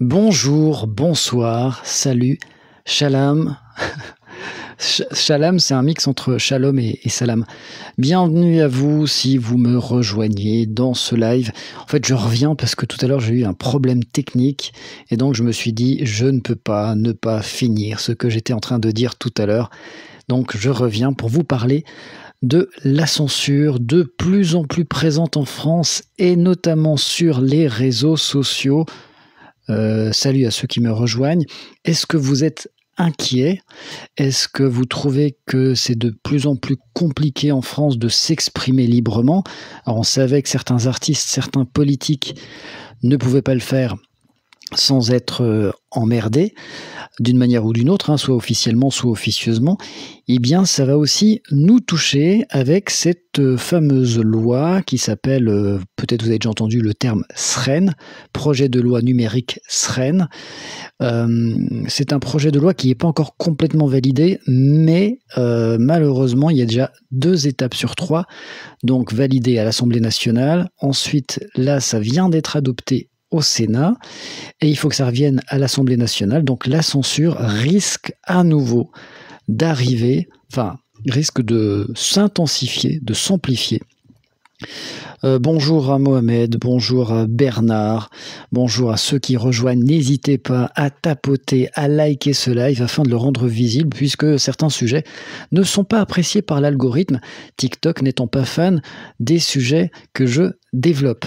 Bonjour, bonsoir, salut, shalom. Shalom, c'est un mix entre shalom et salam. Bienvenue à vous si vous me rejoignez dans ce live. En fait, je reviens parce que tout à l'heure, j'ai eu un problème technique et donc je me suis dit, je ne peux pas ne pas finir ce que j'étais en train de dire tout à l'heure. Donc, je reviens pour vous parler de la censure de plus en plus présente en France et notamment sur les réseaux sociaux. Salut à ceux qui me rejoignent. Est-ce que vous êtes inquiet? Est-ce que vous trouvez que c'est de plus en plus compliqué en France de s'exprimer librement? Alors on savait que certains artistes, certains politiques ne pouvaient pas le faire sans être emmerdés d'une manière ou d'une autre, soit officiellement, soit officieusement. Eh bien, ça va aussi nous toucher avec cette fameuse loi qui s'appelle, peut-être vous avez déjà entendu le terme SREN, projet de loi numérique SREN. C'est un projet de loi qui n'est pas encore complètement validé, mais malheureusement, il y a déjà 2 étapes sur 3, donc validé à l'Assemblée nationale. Ensuite, là, ça vient d'être adopté au Sénat, et il faut que ça revienne à l'Assemblée nationale. Donc la censure risque à nouveau d'arriver, risque de s'intensifier, de s'amplifier. Bonjour à Mohamed, bonjour à Bernard, bonjour à ceux qui rejoignent. N'hésitez pas à tapoter, à liker ce live afin de le rendre visible, puisque certains sujets ne sont pas appréciés par l'algorithme, TikTok n'étant pas fan des sujets que je développe.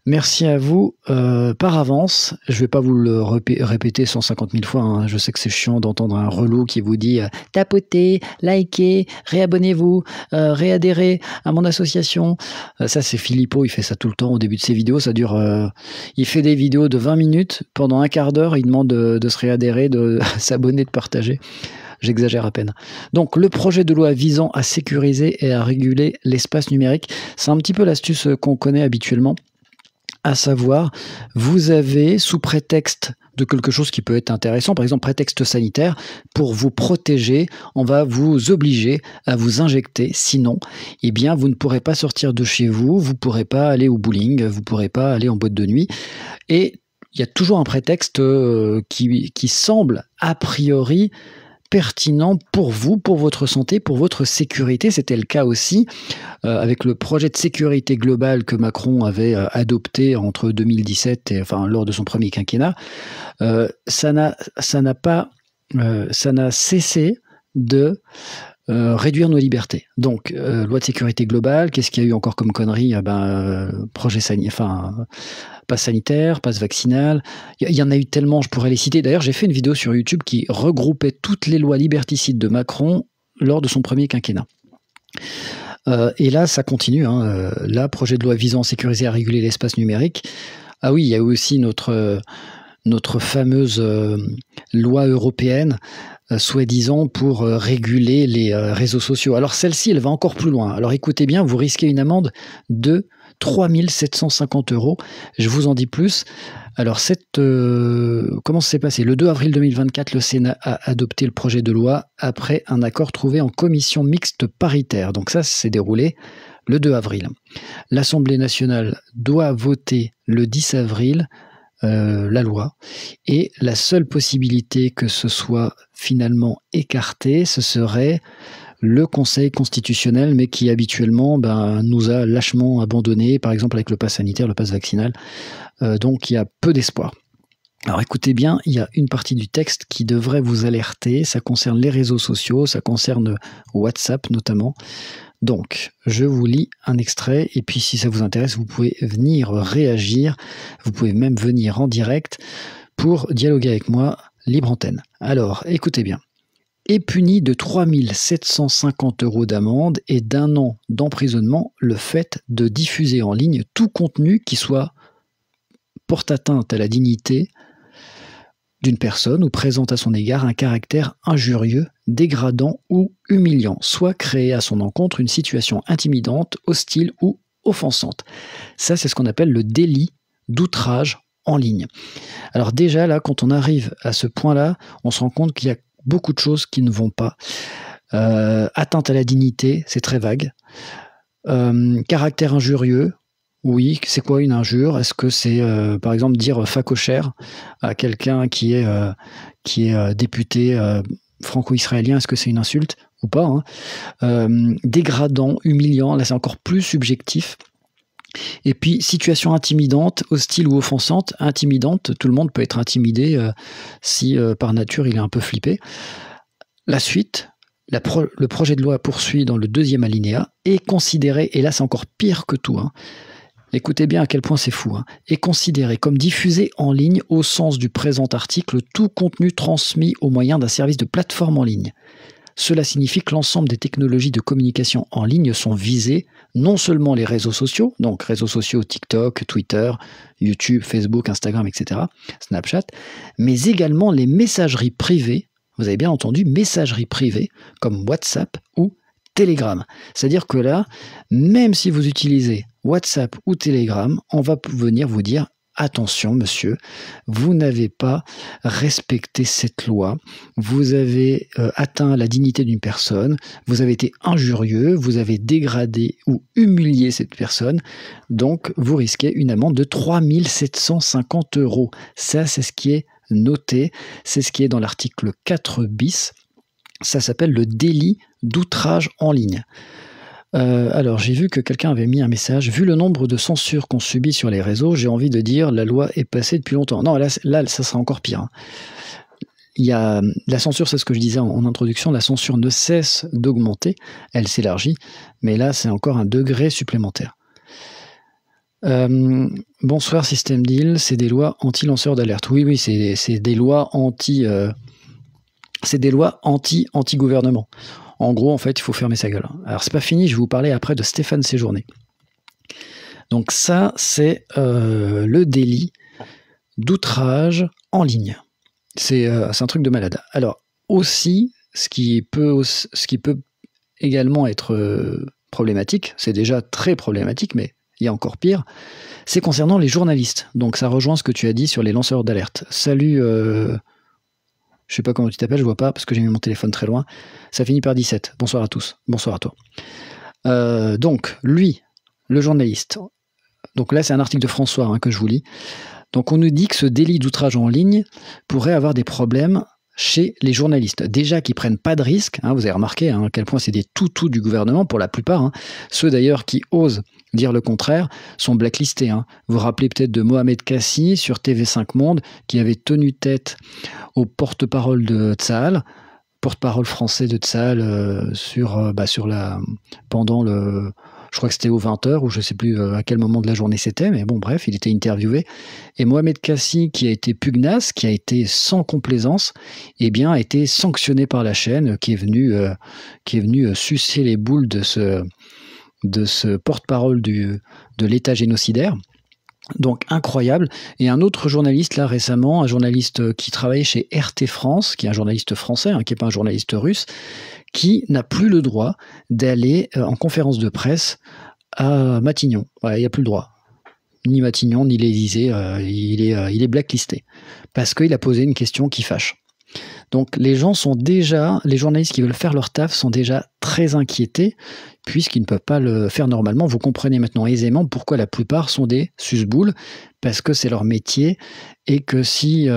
Merci à vous par avance. Je ne vais pas vous le répéter 150 000 fois. Je sais que c'est chiant d'entendre un relou qui vous dit tapotez, likez, réabonnez-vous, réadhérez à mon association. Ça, c'est Philippot, il fait ça tout le temps au début de ses vidéos. Ça dure. Il fait des vidéos de 20 minutes. Pendant un quart d'heure, il demande de se réadhérer, de s'abonner, de partager. J'exagère à peine. Donc, le projet de loi visant à sécuriser et à réguler l'espace numérique, c'est un petit peu l'astuce qu'on connaît habituellement. À savoir, vous avez, sous prétexte de quelque chose qui peut être intéressant, par exemple prétexte sanitaire, pour vous protéger, on va vous obliger à vous injecter, sinon, eh bien, vous ne pourrez pas sortir de chez vous, vous ne pourrez pas aller au bowling, vous ne pourrez pas aller en boîte de nuit, et il y a toujours un prétexte qui semble, a priori, pertinent pour vous, pour votre santé, pour votre sécurité. C'était le cas aussi avec le projet de sécurité globale que Macron avait adopté entre 2017 et lors de son premier quinquennat. Ça n'a cessé de réduire nos libertés. Donc, loi de sécurité globale, qu'est-ce qu'il y a eu encore comme conneries? Projet sanitaire, passe sanitaire, passe vaccinal. Il y en a eu tellement, je pourrais les citer. D'ailleurs, j'ai fait une vidéo sur YouTube qui regroupait toutes les lois liberticides de Macron lors de son premier quinquennat. Et là, ça continue. Là, projet de loi visant à sécuriser et à réguler l'espace numérique. Ah oui, il y a eu aussi notre fameuse loi européenne, soi-disant pour réguler les réseaux sociaux. Alors celle-ci, elle va encore plus loin. Alors écoutez bien, vous risquez une amende de 3 750 €. Je vous en dis plus. Alors, comment ça s'est passé? Le 2 avril 2024, le Sénat a adopté le projet de loi après un accord trouvé en commission mixte paritaire. Donc ça s'est déroulé le 2 avril. L'Assemblée nationale doit voter le 10 avril la loi. Et la seule possibilité que ce soit finalement écarté, ce serait le Conseil constitutionnel, mais qui habituellement nous a lâchement abandonnés, par exemple avec le pass sanitaire, le pass vaccinal. Donc il y a peu d'espoir. Alors écoutez bien, il y a une partie du texte qui devrait vous alerter. Ça concerne les réseaux sociaux, ça concerne WhatsApp notamment. Donc, je vous lis un extrait, et puis si ça vous intéresse, vous pouvez venir réagir, vous pouvez même venir en direct pour dialoguer avec moi, libre antenne. Alors, écoutez bien. Est puni de 3 750 € d'amende et d'1 an d'emprisonnement le fait de diffuser en ligne tout contenu qui soit porte atteinte à la dignité d'une personne ou présente à son égard un caractère injurieux, dégradant ou humiliant, soit créer à son encontre une situation intimidante, hostile ou offensante. Ça, c'est ce qu'on appelle le délit d'outrage en ligne. Alors déjà, là, quand on arrive à ce point-là, on se rend compte qu'il y a beaucoup de choses qui ne vont pas. Atteinte à la dignité, c'est très vague. Caractère injurieux, Oui, c'est quoi une injure? Est-ce que c'est, par exemple, dire facochère à quelqu'un qui est député franco-israélien? Est-ce que c'est une insulte ou pas, hein? Dégradant, humiliant, là c'est encore plus subjectif. Et puis, situation intimidante, hostile ou offensante. Intimidante, tout le monde peut être intimidé si par nature il est un peu flippé. La suite, le projet de loi poursuit dans le 2e alinéa, est considéré, et là c'est encore pire que tout, hein. Écoutez bien à quel point c'est fou, hein, est considéré comme diffusé en ligne au sens du présent article tout contenu transmis au moyen d'un service de plateforme en ligne. Cela signifie que l'ensemble des technologies de communication en ligne sont visées, non seulement les réseaux sociaux, donc réseaux sociaux TikTok, Twitter, YouTube, Facebook, Instagram, etc., Snapchat, mais également les messageries privées, vous avez bien entendu, messageries privées, comme WhatsApp ou Telegram. C'est-à-dire que là, même si vous utilisez WhatsApp ou Telegram, on va venir vous dire attention monsieur, vous n'avez pas respecté cette loi, vous avez atteint la dignité d'une personne, vous avez été injurieux, vous avez dégradé ou humilié cette personne, donc vous risquez une amende de 3 750 €. Ça, c'est ce qui est noté, c'est ce qui est dans l'article 4 bis, ça s'appelle le délit d'outrage en ligne. Alors, j'ai vu que quelqu'un avait mis un message. Vu le nombre de censures qu'on subit sur les réseaux, j'ai envie de dire la loi est passée depuis longtemps. Non, là ça sera encore pire, hein. Il y a la censure, c'est ce que je disais en introduction, la censure ne cesse d'augmenter, elle s'élargit, mais là, c'est encore un degré supplémentaire. Bonsoir System Deal, c'est des lois anti-lanceurs d'alerte. Oui, c'est des lois anti-gouvernement. En gros, en fait, il faut fermer sa gueule. Alors, c'est pas fini, je vais vous parler après de Stéphane Séjourné. Donc ça, c'est le délit d'outrage en ligne. C'est un truc de malade. Alors, aussi, ce qui peut également être problématique, c'est déjà très problématique, mais il y a encore pire, c'est concernant les journalistes. Donc ça rejoint ce que tu as dit sur les lanceurs d'alerte. Salut... je sais pas comment tu t'appelles, je vois pas parce que j'ai mis mon téléphone très loin. Ça finit par 17. Bonsoir à tous. Bonsoir à toi. Donc, lui, le journaliste. Donc là, c'est un article de François hein, que je vous lis. Donc, on nous dit que ce délit d'outrage en ligne pourrait avoir des problèmes chez les journalistes. Déjà qu'ils prennent pas de risques. Hein, vous avez remarqué hein, à quel point c'est des toutous du gouvernement pour la plupart. Hein. Ceux d'ailleurs qui osent dire le contraire sont blacklistés. Hein. Vous vous rappelez peut-être de Mohamed Kassi sur TV5 Monde qui avait tenu tête au porte-parole de Tsahal, porte-parole français de Tsahal pendant le... Je crois que c'était aux 20h ou je ne sais plus à quel moment de la journée c'était, mais bon bref, il était interviewé. Et Mohamed Kassi, qui a été pugnace, qui a été sans complaisance, eh bien, a été sanctionné par la chaîne qui est venu sucer les boules de ce porte-parole de l'État génocidaire. Donc incroyable. Et un autre journaliste là récemment, un journaliste qui travaillait chez RT France, qui est un journaliste français, hein, qui n'est pas un journaliste russe, qui n'a plus le droit d'aller en conférence de presse à Matignon. Voilà, il n'y a plus le droit. Ni Matignon, ni l'Élysée, il est blacklisté. Parce qu'il a posé une question qui fâche. Donc les journalistes qui veulent faire leur taf sont déjà très inquiétés puisqu'ils ne peuvent pas le faire normalement. Vous comprenez maintenant aisément pourquoi la plupart sont des susboules, parce que c'est leur métier et que si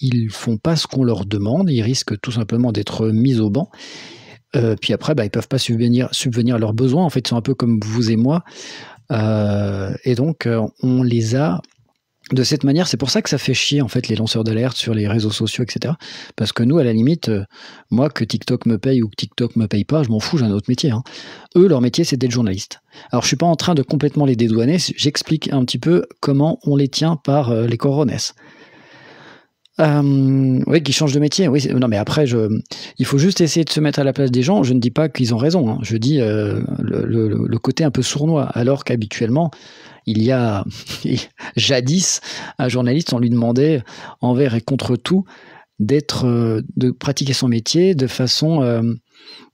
ils font pas ce qu'on leur demande, ils risquent tout simplement d'être mis au banc. Puis après, ils peuvent pas subvenir à leurs besoins. En fait, ils sont un peu comme vous et moi. Et donc, on les a... De cette manière, c'est pour ça que ça fait chier en fait les lanceurs d'alerte sur les réseaux sociaux, etc. Parce que nous, à la limite, moi, que TikTok me paye ou que TikTok me paye pas, je m'en fous, j'ai un autre métier. Hein. Eux, leur métier, c'est d'être journaliste. Alors, je suis pas en train de complètement les dédouaner, j'explique un petit peu comment on les tient par les coronets. Oui, qui changent de métier. Oui, non, mais après, il faut juste essayer de se mettre à la place des gens. Je ne dis pas qu'ils ont raison. Hein. Je dis le côté un peu sournois, alors qu'habituellement, il y a jadis, un journaliste, on lui demandait envers et contre tout de pratiquer son métier de façon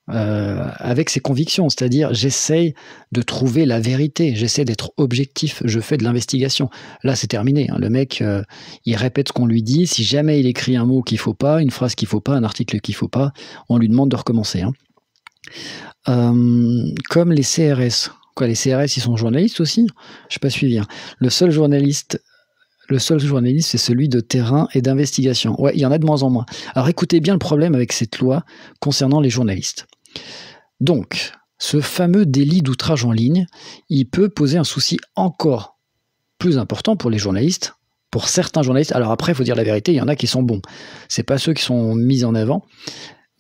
avec ses convictions, c'est-à-dire j'essaye de trouver la vérité, j'essaie d'être objectif, je fais de l'investigation. Là, c'est terminé. Hein. Le mec, il répète ce qu'on lui dit. Si jamais il écrit un mot qu'il faut pas, une phrase qu'il faut pas, un article qu'il faut pas, on lui demande de recommencer. Hein. Comme les CRS. Quoi, les CRS, ils sont journalistes aussi? Je n'ai pas suivi. Hein. Le seul journaliste, c'est celui de terrain et d'investigation. Ouais, il y en a de moins en moins. Alors écoutez bien le problème avec cette loi concernant les journalistes. Donc, ce fameux délit d'outrage en ligne, il peut poser un souci encore plus important pour les journalistes, pour certains journalistes. Alors après, il faut dire la vérité, il y en a qui sont bons. C'est pas ceux qui sont mis en avant,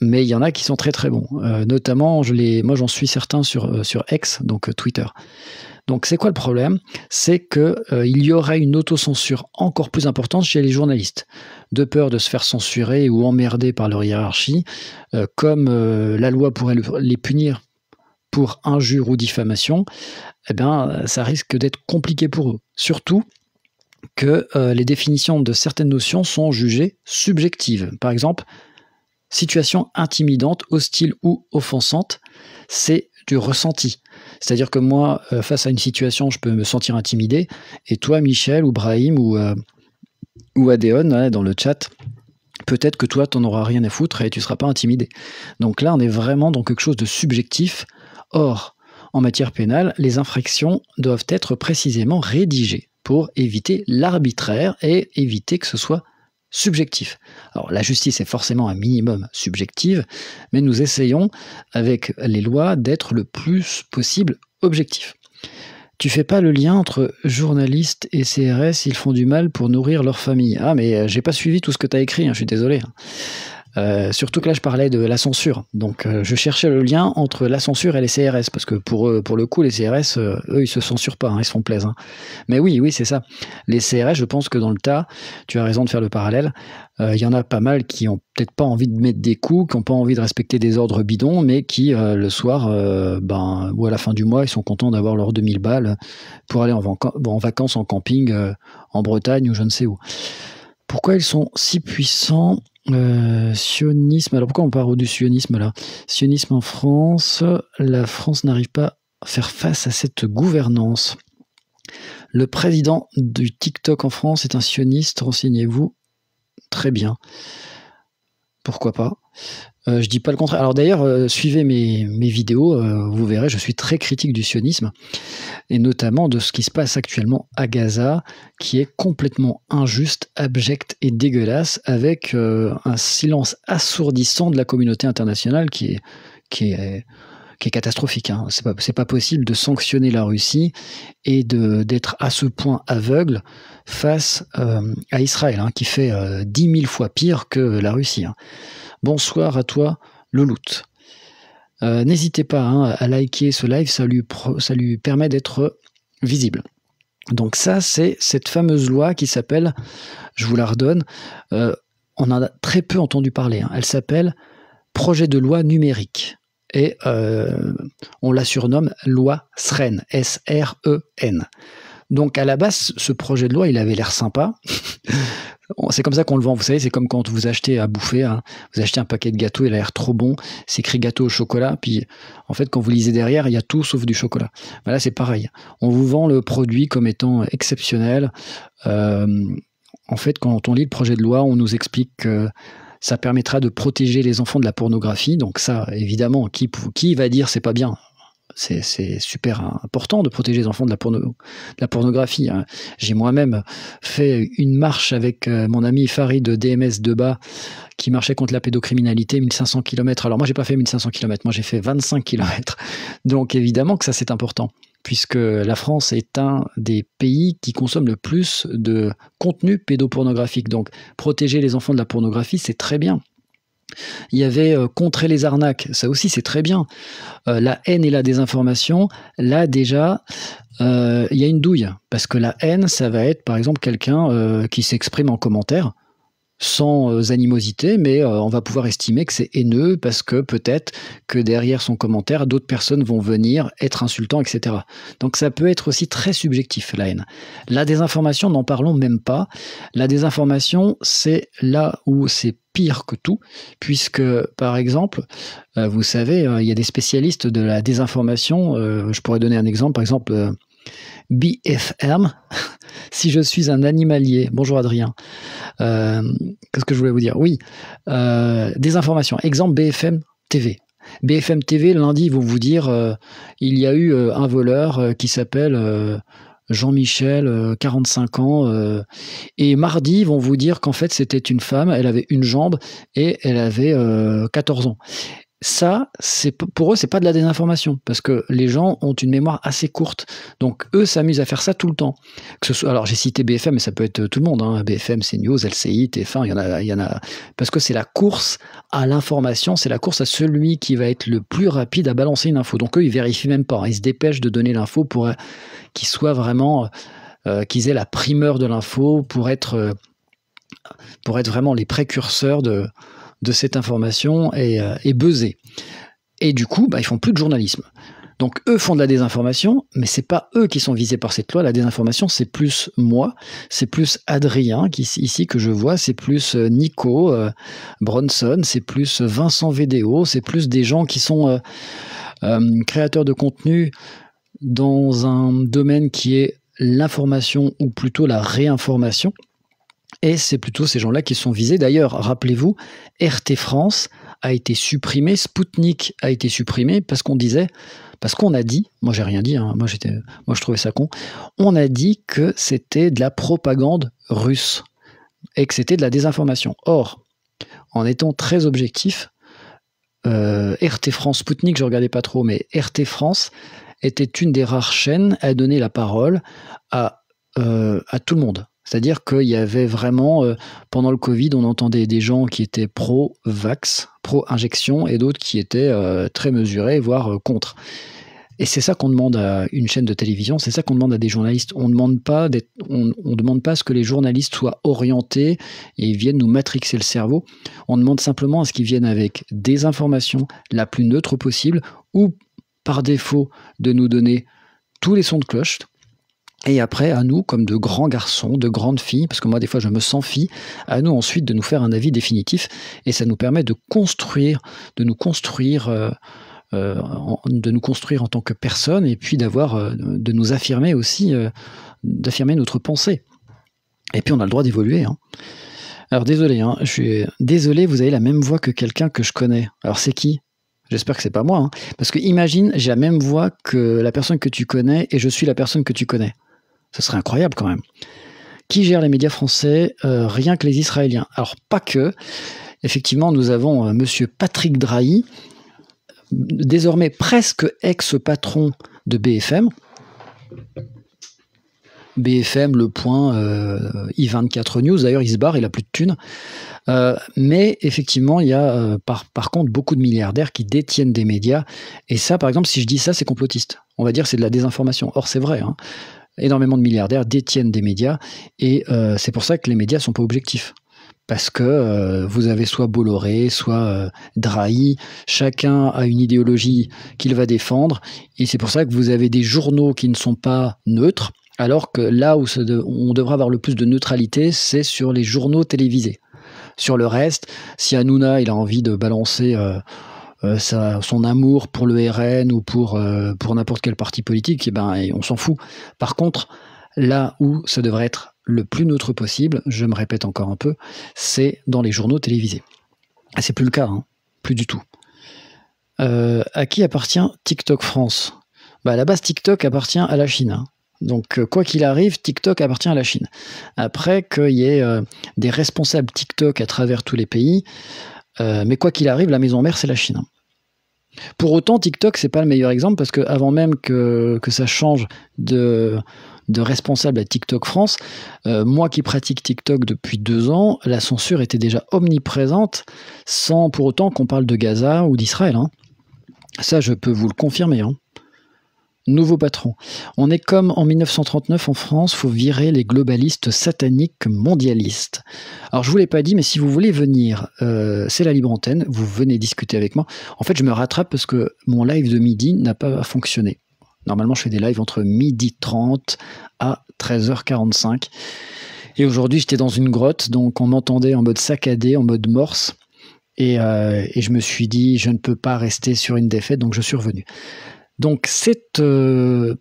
mais il y en a qui sont très très bons. Notamment, moi j'en suis certain sur X, donc Twitter. Donc c'est quoi le problème? C'est qu'il y aurait une autocensure encore plus importante chez les journalistes, de peur de se faire censurer ou emmerder par leur hiérarchie, comme la loi pourrait les punir pour injure ou diffamation, eh bien, ça risque d'être compliqué pour eux. Surtout que les définitions de certaines notions sont jugées subjectives. Par exemple, situation intimidante, hostile ou offensante, c'est du ressenti. C'est-à-dire que moi, face à une situation, je peux me sentir intimidé, et toi, Michel, ou Brahim, ou Adéon, dans le chat, peut-être que toi, tu n'en auras rien à foutre et tu ne seras pas intimidé. Donc là, on est vraiment dans quelque chose de subjectif. Or, en matière pénale, les infractions doivent être précisément rédigées pour éviter l'arbitraire et éviter que ce soit subjectif. Alors, la justice est forcément un minimum subjective, mais nous essayons, avec les lois, d'être le plus possible objectif. Tu fais pas le lien entre journalistes et CRS, ils font du mal pour nourrir leur famille. Ah, mais j'ai pas suivi tout ce que tu as écrit, je suis désolé. Surtout que là, je parlais de la censure. Donc, je cherchais le lien entre la censure et les CRS, parce que pour le coup, les CRS, eux, ils se censurent pas, ils se font plaisir. Mais oui, c'est ça. Les CRS, je pense que dans le tas, tu as raison de faire le parallèle. Il y en a pas mal qui ont peut-être pas envie de mettre des coups, qui n'ont pas envie de respecter des ordres bidons, mais qui, le soir, ou à la fin du mois, ils sont contents d'avoir leurs 2000 balles pour aller en vacances en camping, en Bretagne ou je ne sais où. Pourquoi ils sont si puissants? Sionisme, alors pourquoi on parle du sionisme là? Sionisme en France, la France n'arrive pas à faire face à cette gouvernance. Le président du TikTok en France est un sioniste, renseignez-vous. Très bien. Pourquoi pas? Je dis pas le contraire. Alors d'ailleurs, suivez mes vidéos, vous verrez, je suis très critique du sionisme, et notamment de ce qui se passe actuellement à Gaza, qui est complètement injuste, abject et dégueulasse, avec un silence assourdissant de la communauté internationale qui est catastrophique. Hein. C'est pas possible de sanctionner la Russie et d'être à ce point aveugle face à Israël, qui fait 10 000 fois pire que la Russie. Hein. Bonsoir à toi, Louloute. N'hésitez pas à liker ce live, ça lui permet d'être visible. Donc ça, c'est cette fameuse loi qui s'appelle, je vous la redonne, on en a très peu entendu parler, elle s'appelle Projet de loi numérique. Et on la surnomme loi SREN, S-R-E-N. Donc à la base, ce projet de loi, il avait l'air sympa. C'est comme ça qu'on le vend, vous savez, c'est comme quand vous achetez à bouffer, vous achetez un paquet de gâteaux, il a l'air trop bon, c'est écrit gâteau au chocolat, puis en fait quand vous lisez derrière, il y a tout sauf du chocolat. Là c'est pareil, on vous vend le produit comme étant exceptionnel. En fait, quand on lit le projet de loi, on nous explique que ça permettra de protéger les enfants de la pornographie, donc ça, évidemment, qui va dire c'est pas bien? C'est super important de protéger les enfants de la pornographie. Hein. J'ai moi-même fait une marche avec mon ami Farid de DMS de Bas qui marchait contre la pédocriminalité, 1500 km. Alors moi, j'ai pas fait 1500 km, moi j'ai fait 25 km. Donc évidemment que ça, c'est important, puisque la France est un des pays qui consomme le plus de contenu pédopornographique. Donc protéger les enfants de la pornographie, c'est très bien. Il y avait contrer les arnaques, ça aussi c'est très bien. La haine et la désinformation, là déjà, il y a une douille. Parce que la haine, ça va être par exemple quelqu'un qui s'exprime en commentaire, sans animosité, mais on va pouvoir estimer que c'est haineux parce que peut-être que derrière son commentaire, d'autres personnes vont venir être insultants, etc. Donc ça peut être aussi très subjectif, la haine. La désinformation, n'en parlons même pas. La désinformation, c'est là où c'est pire que tout, puisque, par exemple, vous savez, il y a des spécialistes de la désinformation, je pourrais donner un exemple, par exemple, BFM, si je suis un animalier, bonjour Adrien, qu'est-ce que je voulais vous dire? Oui, désinformation, exemple BFM TV. BFM TV, lundi, ils vont vous dire il y a eu un voleur qui s'appelle Jean-Michel, 45 ans. Et mardi, ils vont vous dire qu'en fait, c'était une femme, elle avait une jambe et elle avait 14 ans. Ça, pour eux, c'est pas de la désinformation, parce que les gens ont une mémoire assez courte. Donc, eux s'amusent à faire ça tout le temps. Que ce soit, alors, j'ai cité BFM, mais ça peut être tout le monde. Hein. BFM, CNews, LCI, TF1, il y en a. Parce que c'est la course à l'information, c'est la course à celui qui va être le plus rapide à balancer une info. Donc, eux, ils vérifient même pas. Hein. Ils se dépêchent de donner l'info pour qu'ils soient vraiment, qu'ils aient la primeur de l'info, pour être vraiment les précurseurs de cette information et buzzer. Et du coup, ils font plus de journalisme. Donc eux font de la désinformation, mais c'est pas eux qui sont visés par cette loi. La désinformation, c'est plus moi, c'est plus Adrien ici que je vois, c'est plus Nico Bronson, c'est plus Vincent Védéo, c'est plus des gens qui sont créateurs de contenu dans un domaine qui est l'information ou plutôt la réinformation. Et c'est plutôt ces gens-là qui sont visés. D'ailleurs, rappelez-vous, RT France a été supprimé, Spoutnik a été supprimé parce qu'on a dit, moi j'ai rien dit, hein, moi je trouvais ça con, on a dit que c'était de la propagande russe et que c'était de la désinformation. Or, en étant très objectif, RT France, Spoutnik, je regardais pas trop, mais RT France était une des rares chaînes à donner la parole à tout le monde. C'est-à-dire qu'il y avait vraiment, pendant le Covid, on entendait des gens qui étaient pro-vax, pro-injection, et d'autres qui étaient très mesurés, voire contre. Et c'est ça qu'on demande à une chaîne de télévision, c'est ça qu'on demande à des journalistes. On ne demande pas à ce que les journalistes soient orientés et viennent nous matrixer le cerveau. On demande simplement à ce qu'ils viennent avec des informations la plus neutre possible, ou par défaut de nous donner tous les sons de cloche. Et après, à nous, comme de grands garçons, de grandes filles, parce que moi, des fois, je me sens fille, à nous ensuite de nous faire un avis définitif, et ça nous permet de nous construire en tant que personne, et puis de nous affirmer aussi, d'affirmer notre pensée. Et puis, on a le droit d'évoluer. Hein. Alors, désolé, hein, je suis désolé, vous avez la même voix que quelqu'un que je connais. Alors, c'est qui ? J'espère que c'est pas moi. Hein. Parce que imagine, j'ai la même voix que la personne que tu connais, et je suis la personne que tu connais. Ce serait incroyable quand même. Qui gère les médias français ? Rien que les Israéliens. Alors pas que. Effectivement, nous avons monsieur Patrick Drahi, désormais presque ex-patron de BFM. BFM, Le Point, I24 News. D'ailleurs, il se barre, il a plus de thunes. Mais effectivement, il y a par contre beaucoup de milliardaires qui détiennent des médias. Et ça, par exemple, si je dis ça, c'est complotiste. On va dire que c'est de la désinformation. Or, c'est vrai. Hein. Énormément de milliardaires détiennent des médias et c'est pour ça que les médias sont pas objectifs. Parce que vous avez soit Bolloré, soit Drahi, chacun a une idéologie qu'il va défendre et c'est pour ça que vous avez des journaux qui ne sont pas neutres, alors que là où on devrait avoir le plus de neutralité, c'est sur les journaux télévisés. Sur le reste, si Hanouna il a envie de balancer son amour pour le RN ou pour n'importe quel parti politique, on s'en fout. Par contre, là où ça devrait être le plus neutre possible, je me répète encore un peu, c'est dans les journaux télévisés. Et c'est plus le cas, hein, plus du tout. À qui appartient TikTok France ? À la base, TikTok appartient à la Chine. Hein. Donc, quoi qu'il arrive, TikTok appartient à la Chine. Après qu'il y ait des responsables TikTok à travers tous les pays, mais quoi qu'il arrive, la maison mère, c'est la Chine. Pour autant, TikTok, c'est pas le meilleur exemple parce que avant même que ça change de responsable à TikTok France, moi qui pratique TikTok depuis 2 ans, la censure était déjà omniprésente sans pour autant qu'on parle de Gaza ou d'Israël. Hein. Ça, je peux vous le confirmer. Hein. Nouveau patron. On est comme en 1939 en France, faut virer les globalistes sataniques mondialistes. Alors je vous l'ai pas dit, mais si vous voulez venir, c'est la libre antenne, vous venez discuter avec moi. En fait, je me rattrape parce que mon live de midi n'a pas fonctionné. Normalement, je fais des lives entre 12h30 à 13h45. Et aujourd'hui, j'étais dans une grotte, donc on m'entendait en mode saccadé, en mode morse. Et je me suis dit, je ne peux pas rester sur une défaite, donc je suis revenu. Donc,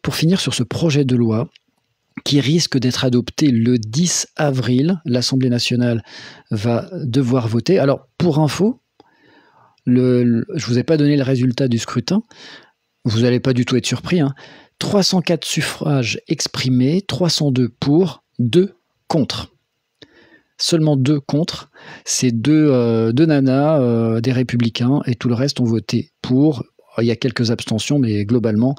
pour finir sur ce projet de loi qui risque d'être adopté le 10 avril, l'Assemblée nationale va devoir voter. Alors, pour info, je vous ai pas donné le résultat du scrutin. Vous n'allez pas du tout être surpris. 304 suffrages exprimés, 302 pour, 2 contre. Seulement 2 contre. C'est deux nanas des Républicains et tout le reste ont voté pour. Il y a quelques abstentions, mais globalement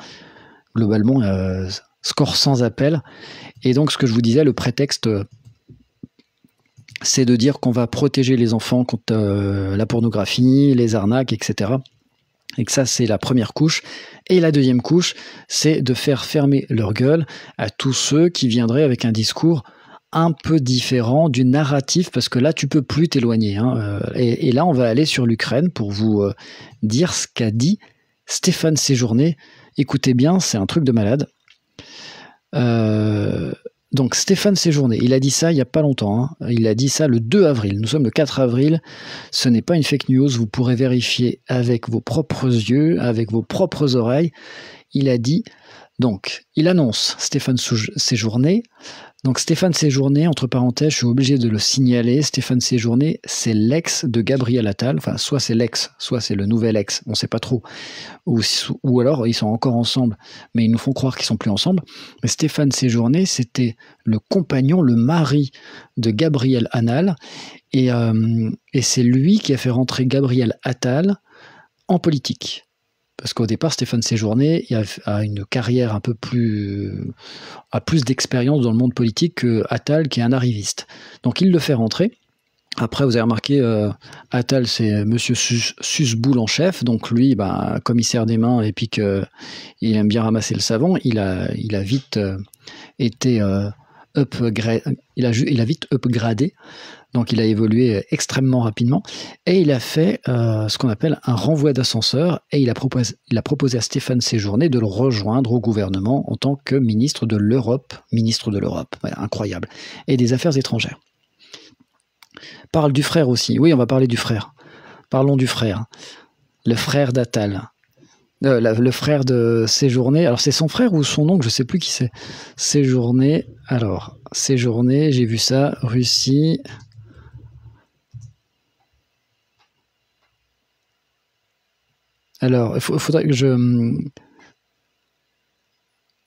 score sans appel. Et donc, ce que je vous disais, le prétexte, c'est de dire qu'on va protéger les enfants contre la pornographie, les arnaques, etc. Et que ça, c'est la première couche. Et la deuxième couche, c'est de faire fermer leur gueule à tous ceux qui viendraient avec un discours un peu différent du narratif, parce que là, tu peux plus t'éloigner. Et là, on va aller sur l'Ukraine pour vous dire ce qu'a dit Stéphane Séjourné. Écoutez bien, c'est un truc de malade. Donc Stéphane Séjourné, il a dit ça il n'y a pas longtemps. Il a dit ça le 2 avril. Nous sommes le 4 avril. Ce n'est pas une fake news. Vous pourrez vérifier avec vos propres yeux, avec vos propres oreilles. Il a dit, donc, il annonce Stéphane Séjourné. Donc Stéphane Séjourné, entre parenthèses, je suis obligé de le signaler, Stéphane Séjourné, c'est l'ex de Gabriel Attal, enfin soit c'est l'ex, soit c'est le nouvel ex, on ne sait pas trop, ou alors ils sont encore ensemble, mais ils nous font croire qu'ils sont plus ensemble. Mais Stéphane Séjourné, c'était le compagnon, le mari de Gabriel Attal, et c'est lui qui a fait rentrer Gabriel Attal en politique. Parce qu'au départ, Stéphane Séjourné a une carrière un peu a plus d'expérience dans le monde politique que Attal, qui est un arriviste. Donc il le fait rentrer. Après, vous avez remarqué, Attal, c'est Monsieur Susboul en chef. Donc lui, commissaire des mains, et puis qu'il aime bien ramasser le savon, il a vite été il a vite upgradé. Donc il a évolué extrêmement rapidement et il a fait ce qu'on appelle un renvoi d'ascenseur et il a proposé à Stéphane Séjourné de le rejoindre au gouvernement en tant que ministre de l'Europe, ouais, incroyable, et des Affaires étrangères. Parle du frère aussi, oui on va parler du frère, parlons du frère, le frère d'Attal. Le frère de Séjourné, alors c'est son frère ou son oncle, je ne sais plus qui c'est. Séjourné, j'ai vu ça, Russie. Alors, il faudrait que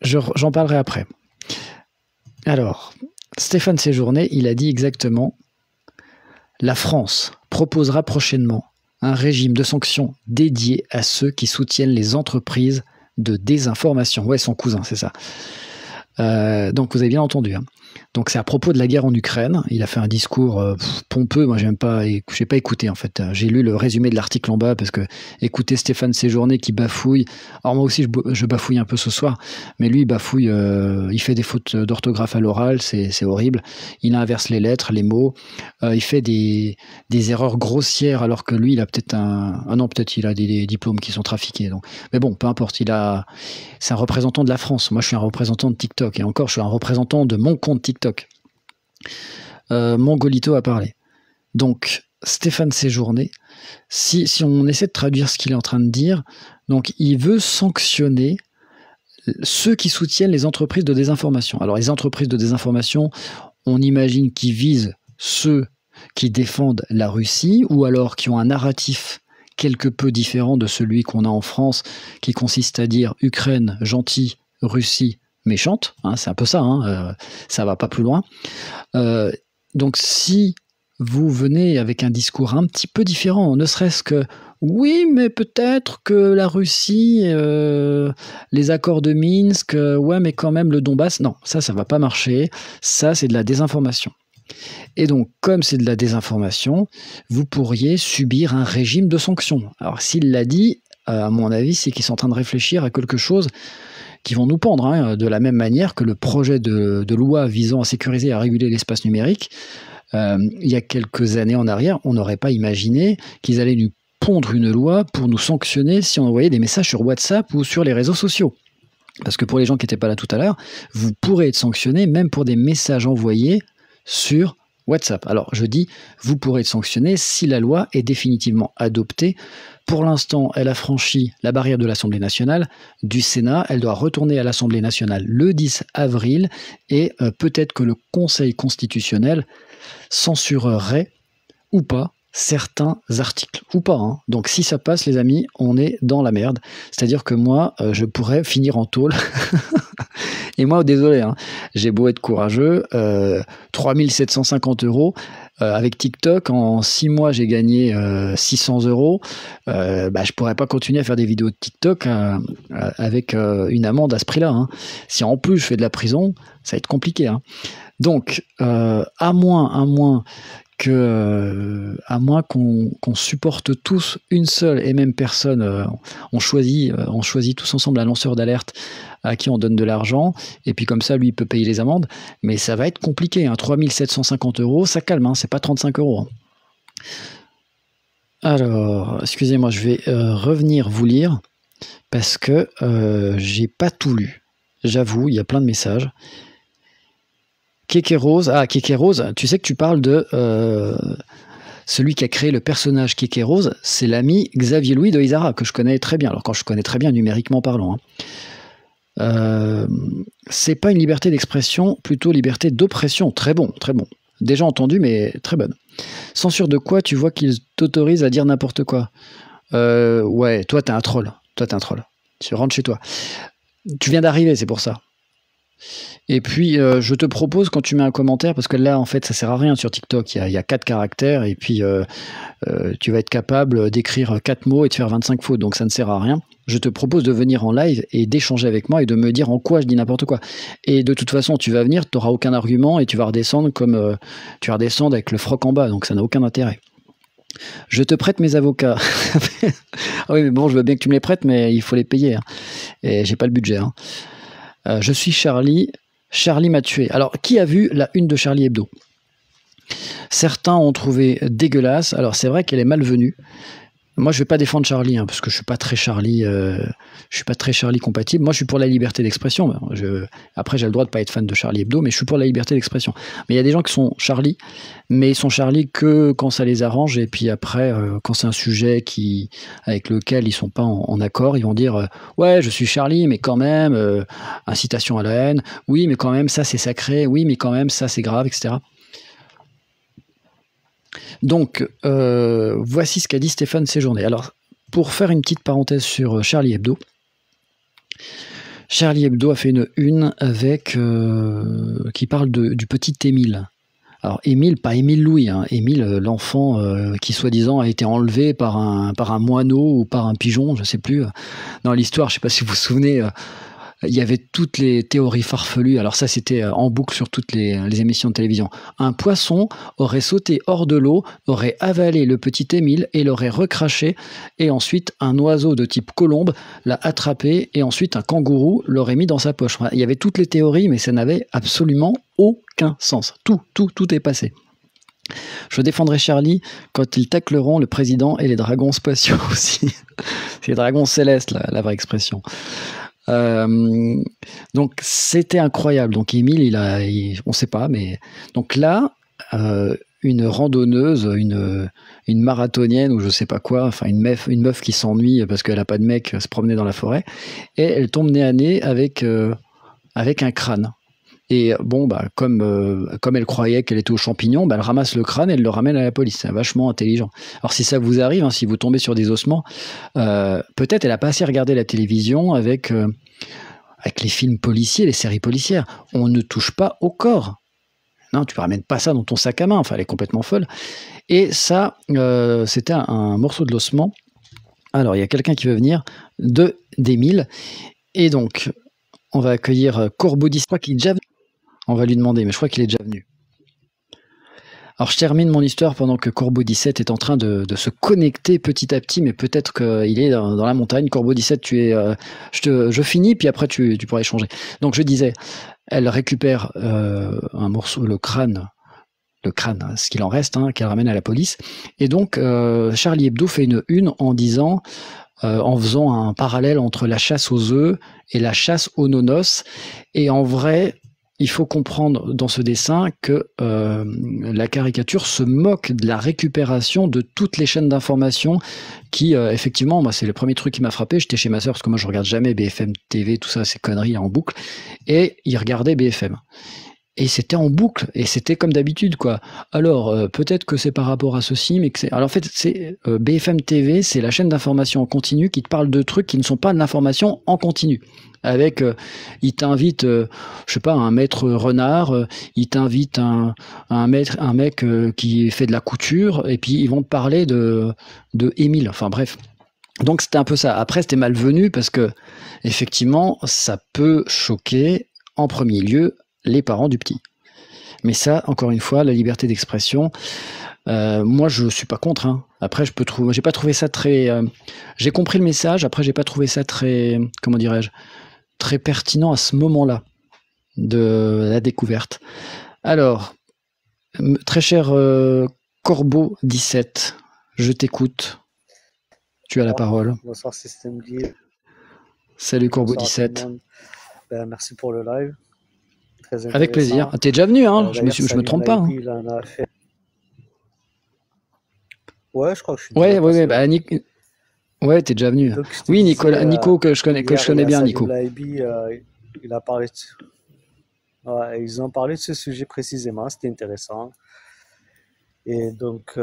j'en parlerai après. Alors, Stéphane Séjourné, il a dit exactement « La France proposera prochainement un régime de sanctions dédié à ceux qui soutiennent les entreprises de désinformation. » Ouais, son cousin, c'est ça. Donc, vous avez bien entendu. Donc, c'est à propos de la guerre en Ukraine. Il a fait un discours pompeux. Moi, j'ai pas écouté, en fait. J'ai lu le résumé de l'article en bas parce que écouter Stéphane Séjourné qui bafouille. Alors, moi aussi, je bafouille un peu ce soir. Mais lui, il bafouille. Il fait des fautes d'orthographe à l'oral. C'est horrible. Il inverse les lettres, les mots. Il fait des erreurs grossières alors que lui, il a peut-être peut-être il a des diplômes qui sont trafiqués. Donc. Mais bon, peu importe. C'est un représentant de la France. Moi, je suis un représentant de TikTok. Et encore, je suis un représentant de mon compte TikTok. Mongolito a parlé. Donc, Stéphane Séjourné, si on essaie de traduire ce qu'il est en train de dire, donc il veut sanctionner ceux qui soutiennent les entreprises de désinformation. Alors, les entreprises de désinformation, on imagine qu'ils visent ceux qui défendent la Russie ou alors qui ont un narratif quelque peu différent de celui qu'on a en France, qui consiste à dire Ukraine gentille, Russie méchante, c'est un peu ça, ça va pas plus loin. Donc si vous venez avec un discours un petit peu différent, ne serait-ce que oui, mais peut-être que la Russie, les accords de Minsk, ouais, mais quand même le Donbass, non, ça va pas marcher, ça c'est de la désinformation. Et donc, comme c'est de la désinformation, vous pourriez subir un régime de sanctions. Alors s'il l'a dit, à mon avis, c'est qu'ils sont en train de réfléchir à quelque chose qui vont nous pendre, de la même manière que le projet de loi visant à sécuriser et à réguler l'espace numérique. Il y a quelques années en arrière, on n'aurait pas imaginé qu'ils allaient nous pondre une loi pour nous sanctionner si on envoyait des messages sur WhatsApp ou sur les réseaux sociaux. Parce que pour les gens qui n'étaient pas là tout à l'heure, vous pourrez être sanctionné même pour des messages envoyés sur WhatsApp. Alors je dis, vous pourrez être sanctionné si la loi est définitivement adoptée. Pour l'instant, elle a franchi la barrière de l'Assemblée nationale, du Sénat. Elle doit retourner à l'Assemblée nationale le 10 avril et peut-être que le Conseil constitutionnel censurerait ou pas certains articles ou pas, hein. Donc si ça passe, les amis, on est dans la merde. C'est-à-dire que moi, je pourrais finir en tôle. Et moi, désolé, hein, j'ai beau être courageux, 3750 €. Avec TikTok, en 6 mois, j'ai gagné 600 €. Je pourrais pas continuer à faire des vidéos de TikTok avec une amende à ce prix-là, hein. Si en plus je fais de la prison, ça va être compliqué, hein. Donc, à moins qu'on supporte tous une seule et même personne, on choisit tous ensemble un lanceur d'alerte à qui on donne de l'argent, et puis comme ça, lui, il peut payer les amendes, mais ça va être compliqué, hein. 3750 €, ça calme, hein, c'est pas 35 €, hein. Alors, excusez-moi, je vais revenir vous lire, parce que j'ai pas tout lu. J'avoue, il y a plein de messages. Kékérose, Kékérose, tu sais que tu parles de celui qui a créé le personnage Kékérose, c'est l'ami Xavier Louis de Isara, que je connais très bien, alors quand je connais très bien numériquement parlant, hein. C'est pas une liberté d'expression, plutôt liberté d'oppression. Très bon, très bon. Déjà entendu, mais très bonne. Censure de quoi? Tu vois qu'ils t'autorisent à dire n'importe quoi. Ouais, toi t'es un troll. Tu rentres chez toi. Tu viens d'arriver, c'est pour ça. Et puis, je te propose, quand tu mets un commentaire, parce que là, en fait, ça sert à rien sur TikTok, il y a 4 caractères, et puis tu vas être capable d'écrire 4 mots et de faire 25 fautes, donc ça ne sert à rien. Je te propose de venir en live et d'échanger avec moi et de me dire en quoi je dis n'importe quoi. Et de toute façon, tu vas venir, tu n'auras aucun argument, et tu vas redescendre comme tu vas redescendre avec le froc en bas, donc ça n'a aucun intérêt. Je te prête mes avocats. Ah oui, mais bon, je veux bien que tu me les prêtes, mais il faut les payer, hein. Et j'ai pas le budget, hein. Je suis Charlie. Charlie m'a tué. Alors, qui a vu la une de Charlie Hebdo? Certains ont trouvé dégueulasse. Alors, c'est vrai qu'elle est malvenue. Moi, je vais pas défendre Charlie, hein, parce que je suis pas très Charlie compatible. Moi, je suis pour la liberté d'expression. Après, j'ai le droit de pas être fan de Charlie Hebdo, mais je suis pour la liberté d'expression. Mais il y a des gens qui sont Charlie, mais ils sont Charlie que quand ça les arrange, et puis après, quand c'est un sujet avec lequel ils sont pas en accord, ils vont dire ouais, je suis Charlie, mais quand même, incitation à la haine. Oui, mais quand même, ça c'est sacré. Oui, mais quand même, ça c'est grave, etc. Donc, voici ce qu'a dit Stéphane Séjourné. Alors, pour faire une petite parenthèse sur Charlie Hebdo, Charlie Hebdo a fait une avec qui parle du petit Émile. Alors, Émile, pas Émile Louis, hein, Émile, l'enfant qui soi-disant a été enlevé par un moineau ou par un pigeon, je ne sais plus. Dans l'histoire, je ne sais pas si vous vous souvenez, il y avait toutes les théories farfelues. Alors ça, c'était en boucle sur toutes les émissions de télévision. Un poisson aurait sauté hors de l'eau, aurait avalé le petit Émile et l'aurait recraché, et ensuite un oiseau de type colombe l'a attrapé, et ensuite un kangourou l'aurait mis dans sa poche. Enfin, il y avait toutes les théories, mais ça n'avait absolument aucun sens. Tout est passé. Je défendrai Charlie quand ils tacleront le président et les dragons spatiaux aussi. C'est les dragons célestes, la vraie expression. Donc c'était incroyable. Donc Émile, on sait pas, mais donc là, une randonneuse, une marathonienne ou je sais pas quoi, enfin une meuf qui s'ennuie parce qu'elle a pas de mec, se promenait dans la forêt, et elle tombe nez à nez avec un crâne. Et bon, comme elle croyait qu'elle était aux champignons, elle ramasse le crâne et elle le ramène à la police. C'est vachement intelligent. Alors si ça vous arrive, hein, si vous tombez sur des ossements, peut-être elle a pas assez regardé la télévision avec les films policiers, les séries policières. On ne touche pas au corps. Non, tu ne ramènes pas ça dans ton sac à main. Enfin, elle est complètement folle. Et ça, c'était un morceau de l'ossement. Alors, il y a quelqu'un qui veut venir d'Émile. Et donc, on va accueillir Corbeau-17. Je crois qu'il est déjà venu. On va lui demander, mais je crois qu'il est déjà venu. Alors, je termine mon histoire pendant que Corbeau-17 est en train de se connecter petit à petit, mais peut-être qu'il est dans la montagne. Corbeau-17, je finis, puis après tu pourras échanger. Donc, je disais, elle récupère un morceau, le crâne, ce qu'il en reste, hein, qu'elle ramène à la police. Et donc, Charlie Hebdo fait une en disant, en faisant un parallèle entre la chasse aux œufs et la chasse aux nonos. Et en vrai, il faut comprendre dans ce dessin que la caricature se moque de la récupération de toutes les chaînes d'information qui, effectivement, moi, c'est le premier truc qui m'a frappé. J'étais chez ma sœur, parce que moi, je regarde jamais BFM TV, tout ça, ces conneries en boucle, et il regardait BFM. Et c'était en boucle, et c'était comme d'habitude, quoi. Alors, peut-être que c'est par rapport à ceci, mais que c'est... Alors, en fait, c'est BFM TV, c'est la chaîne d'information en continu qui te parle de trucs qui ne sont pas de l'information en continu. Avec, il t'invite, je sais pas, un maître renard, il t'invite un mec qui fait de la couture, et puis ils vont te parler de Émile. Enfin, bref. Donc, c'était un peu ça. Après, c'était malvenu parce que, effectivement, ça peut choquer, en premier lieu, les parents du petit. Mais ça, encore une fois, la liberté d'expression, moi, je suis pas contre. Hein. Après, j'ai pas trouvé ça très. J'ai compris le message. Après, j'ai pas trouvé ça très, comment dirais-je, très pertinent à ce moment-là de la découverte. Alors, très cher Corbeau 17, je t'écoute. Tu as la parole. Bonsoir Système D. Salut Corbeau 17. Merci pour le live. Avec plaisir. T'es déjà venu, hein, je me trompe pas. Hein. Ouais, je crois que je suis déjà passé. Bah, ouais, t'es déjà venu. Donc, oui, Nico, que je connais bien, Nico. Il a parlé ils ont parlé de ce sujet précisément, c'était intéressant. Et donc,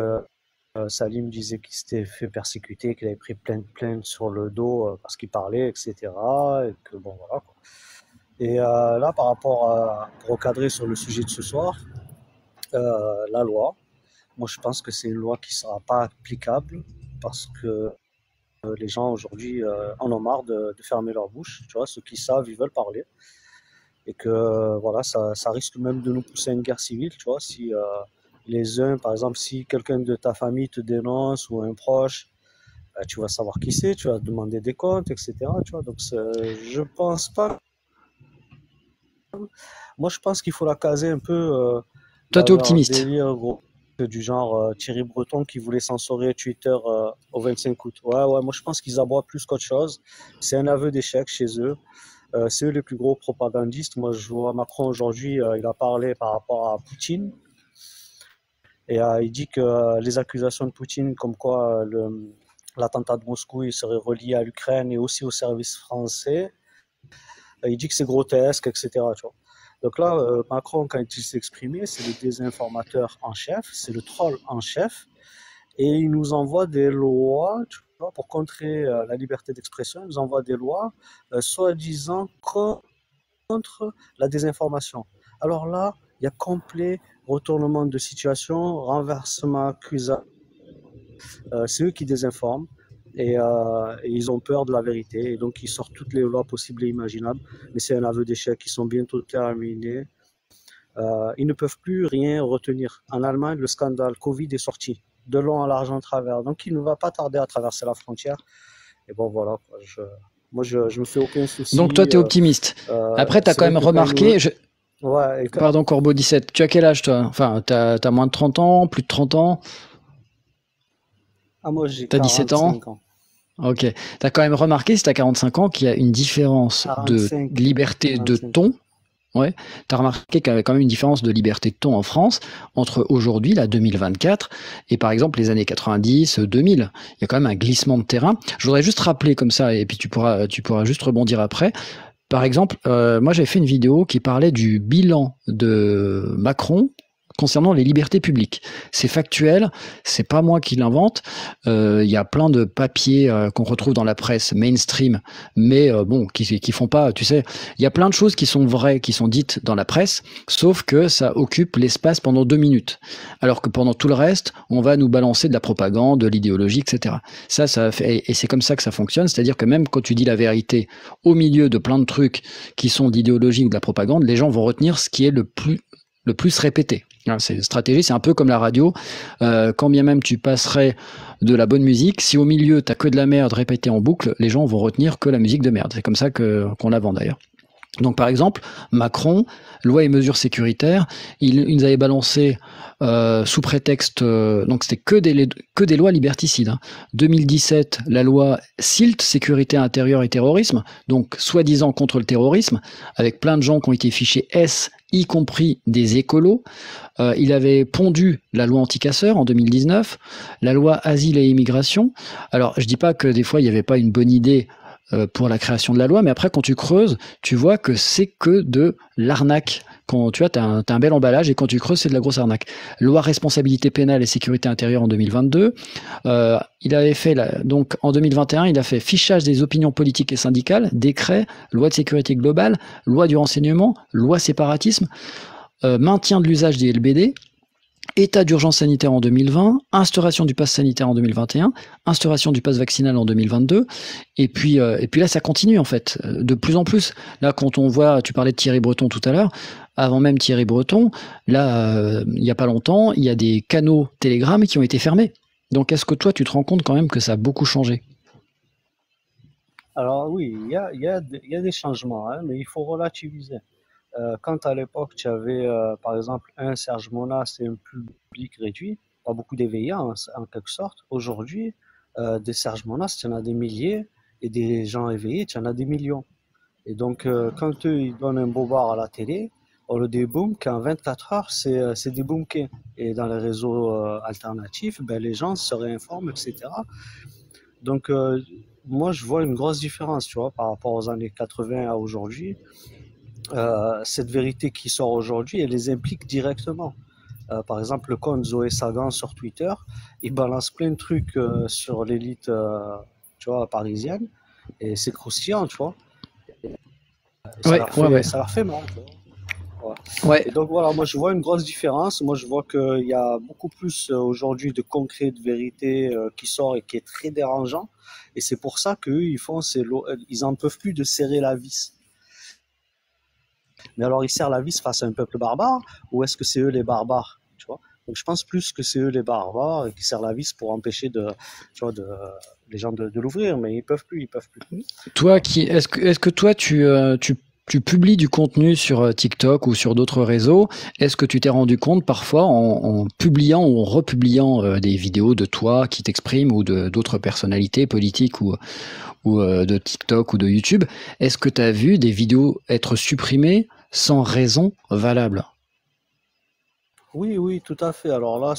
Salim disait qu'il s'était fait persécuter, qu'il avait pris plein de plaintes sur le dos parce qu'il parlait, etc. Et que bon, voilà, quoi. Et là, par rapport pour recadrer sur le sujet de ce soir, la loi, moi je pense que c'est une loi qui ne sera pas applicable parce que les gens aujourd'hui en ont marre de fermer leur bouche. Tu vois, ceux qui savent, ils veulent parler. Et que voilà, ça risque même de nous pousser à une guerre civile. Tu vois, si les uns, par exemple, si quelqu'un de ta famille te dénonce ou un proche, tu vas savoir qui c'est, tu vas demander des comptes, etc. Tu vois, donc je pense pas. Moi, je pense qu'il faut la caser un peu. Toi, t'es optimiste. Délire, gros, du genre Thierry Breton qui voulait censurer Twitter au 25 août. Ouais, moi, je pense qu'ils aboient plus qu'autre chose. C'est un aveu d'échec chez eux. C'est eux les plus gros propagandistes. Moi, je vois Macron aujourd'hui, il a parlé par rapport à Poutine. Et il dit que les accusations de Poutine, comme quoi l'attentat de Moscou il serait relié à l'Ukraine et aussi au service français, il dit que c'est grotesque, etc. Tu vois. Donc là, Macron, quand il s'est exprimé, c'est le désinformateur en chef, c'est le troll en chef, et il nous envoie des lois, tu vois, pour contrer la liberté d'expression, il nous envoie des lois soi-disant contre la désinformation. Alors là, il y a complet retournement de situation, renversement accusation. C'est eux qui désinforment. Et ils ont peur de la vérité, et donc ils sortent toutes les lois possibles et imaginables, mais c'est un aveu d'échec, ils sont bientôt terminés. Ils ne peuvent plus rien retenir. En Allemagne, le scandale Covid est sorti de long à large en travers, donc il ne va pas tarder à traverser la frontière. Et bon, voilà, moi je me fais aucun souci. Donc toi, tu es optimiste. Après, tu as quand même remarqué... Ouais, Pardon, Corbeau 17, tu as quel âge toi? Enfin, tu as moins de 30 ans, plus de 30 ans? Ah, moi j'ai 17 ans. Ok. Tu as quand même remarqué, si tu as 45 ans, qu'il y a une différence de liberté 45. De ton. Ouais. Tu as remarqué qu'il y avait quand même une différence de liberté de ton en France entre aujourd'hui, là, 2024, et par exemple les années 90, 2000. Il y a quand même un glissement de terrain. Je voudrais juste rappeler comme ça, et puis tu pourras juste rebondir après. Par exemple, moi j'avais fait une vidéo qui parlait du bilan de Macron concernant les libertés publiques. C'est factuel, c'est pas moi qui l'invente. Il y a plein de papiers qu'on retrouve dans la presse mainstream, mais bon, qui font pas, tu sais, il y a plein de choses qui sont vraies, qui sont dites dans la presse, sauf que ça occupe l'espace pendant 2 minutes. Alors que pendant tout le reste, on va nous balancer de la propagande, de l'idéologie, etc. Ça fait, et c'est comme ça que ça fonctionne, c'est-à-dire que même quand tu dis la vérité au milieu de plein de trucs qui sont d'idéologie ou de la propagande, les gens vont retenir ce qui est le plus répété. C'est une stratégie, c'est un peu comme la radio. Quand bien même tu passerais de la bonne musique, si au milieu t'as que de la merde répétée en boucle, les gens vont retenir que la musique de merde. C'est comme ça qu'on la vend d'ailleurs. Donc par exemple, Macron, loi et mesures sécuritaires, il nous avait balancé sous prétexte, donc c'était que des lois liberticides. Hein. 2017, la loi SILT, sécurité intérieure et terrorisme, donc soi-disant contre le terrorisme, avec plein de gens qui ont été fichés S, y compris des écolos. Il avait pondu la loi anti-casseurs en 2019, la loi asile et immigration. Alors je dis pas que des fois il n'y avait pas une bonne idée pour la création de la loi, mais après quand tu creuses, tu vois que c'est que de l'arnaque Quand tu vois, t'as un bel emballage et quand tu creuses, c'est de la grosse arnaque. Loi responsabilité pénale et sécurité intérieure en 2022. Il avait fait, donc en 2021, il a fait fichage des opinions politiques et syndicales, décret, loi de sécurité globale, loi du renseignement, loi séparatisme, maintien de l'usage des LBD, état d'urgence sanitaire en 2020, instauration du pass sanitaire en 2021, instauration du pass vaccinal en 2022, et puis là ça continue en fait, de plus en plus. Là quand on voit, tu parlais de Thierry Breton tout à l'heure, avant même Thierry Breton, là il n'y a pas longtemps, il y a des canaux Telegram qui ont été fermés. Donc est-ce que toi tu te rends compte quand même que ça a beaucoup changé? Alors oui, il y a des changements, hein, mais il faut relativiser. Quand à l'époque, tu avais par exemple un Serge Monas et un public réduit, pas beaucoup d'éveillés en quelque sorte, aujourd'hui, des Serge Monas, tu en as des milliers, et des gens éveillés, tu en as des millions. Et donc, quand eux, ils donnent un bobard à la télé, on le déboomke en 24 heures, c'est déboomké. Et dans les réseaux alternatifs, ben, les gens se réinforment, etc. Donc, moi, je vois une grosse différence, tu vois, par rapport aux années 80 à aujourd'hui. Cette vérité qui sort aujourd'hui, elle les implique directement. Par exemple, le compte Zoé Sagan sur Twitter, il balance plein de trucs sur l'élite, tu vois, parisienne, et c'est croustillant, tu vois. Et Ouais, ouais, ouais. ça leur fait mal, tu vois. Ouais. Ouais, Et donc voilà, moi je vois une grosse différence. Moi je vois qu'il y a beaucoup plus aujourd'hui de concret, de vérité qui sort et qui est très dérangeant. Et c'est pour ça qu'eux, ils en peuvent plus de serrer la vis. Mais alors ils serrent la vis face à un peuple barbare ou est-ce que c'est eux les barbares, tu vois? Donc je pense plus que c'est eux les barbares et qui serrent la vis pour empêcher tu vois, les gens de l'ouvrir, mais ils peuvent plus. toi est-ce que toi tu publies du contenu sur TikTok ou sur d'autres réseaux? Est-ce que tu t'es rendu compte parfois en publiant ou en republiant des vidéos de toi qui t'expriment ou de d'autres personnalités politiques ou de TikTok ou de YouTube, est-ce que tu as vu des vidéos être supprimées sans raison valable? Oui, oui, tout à fait. Alors là,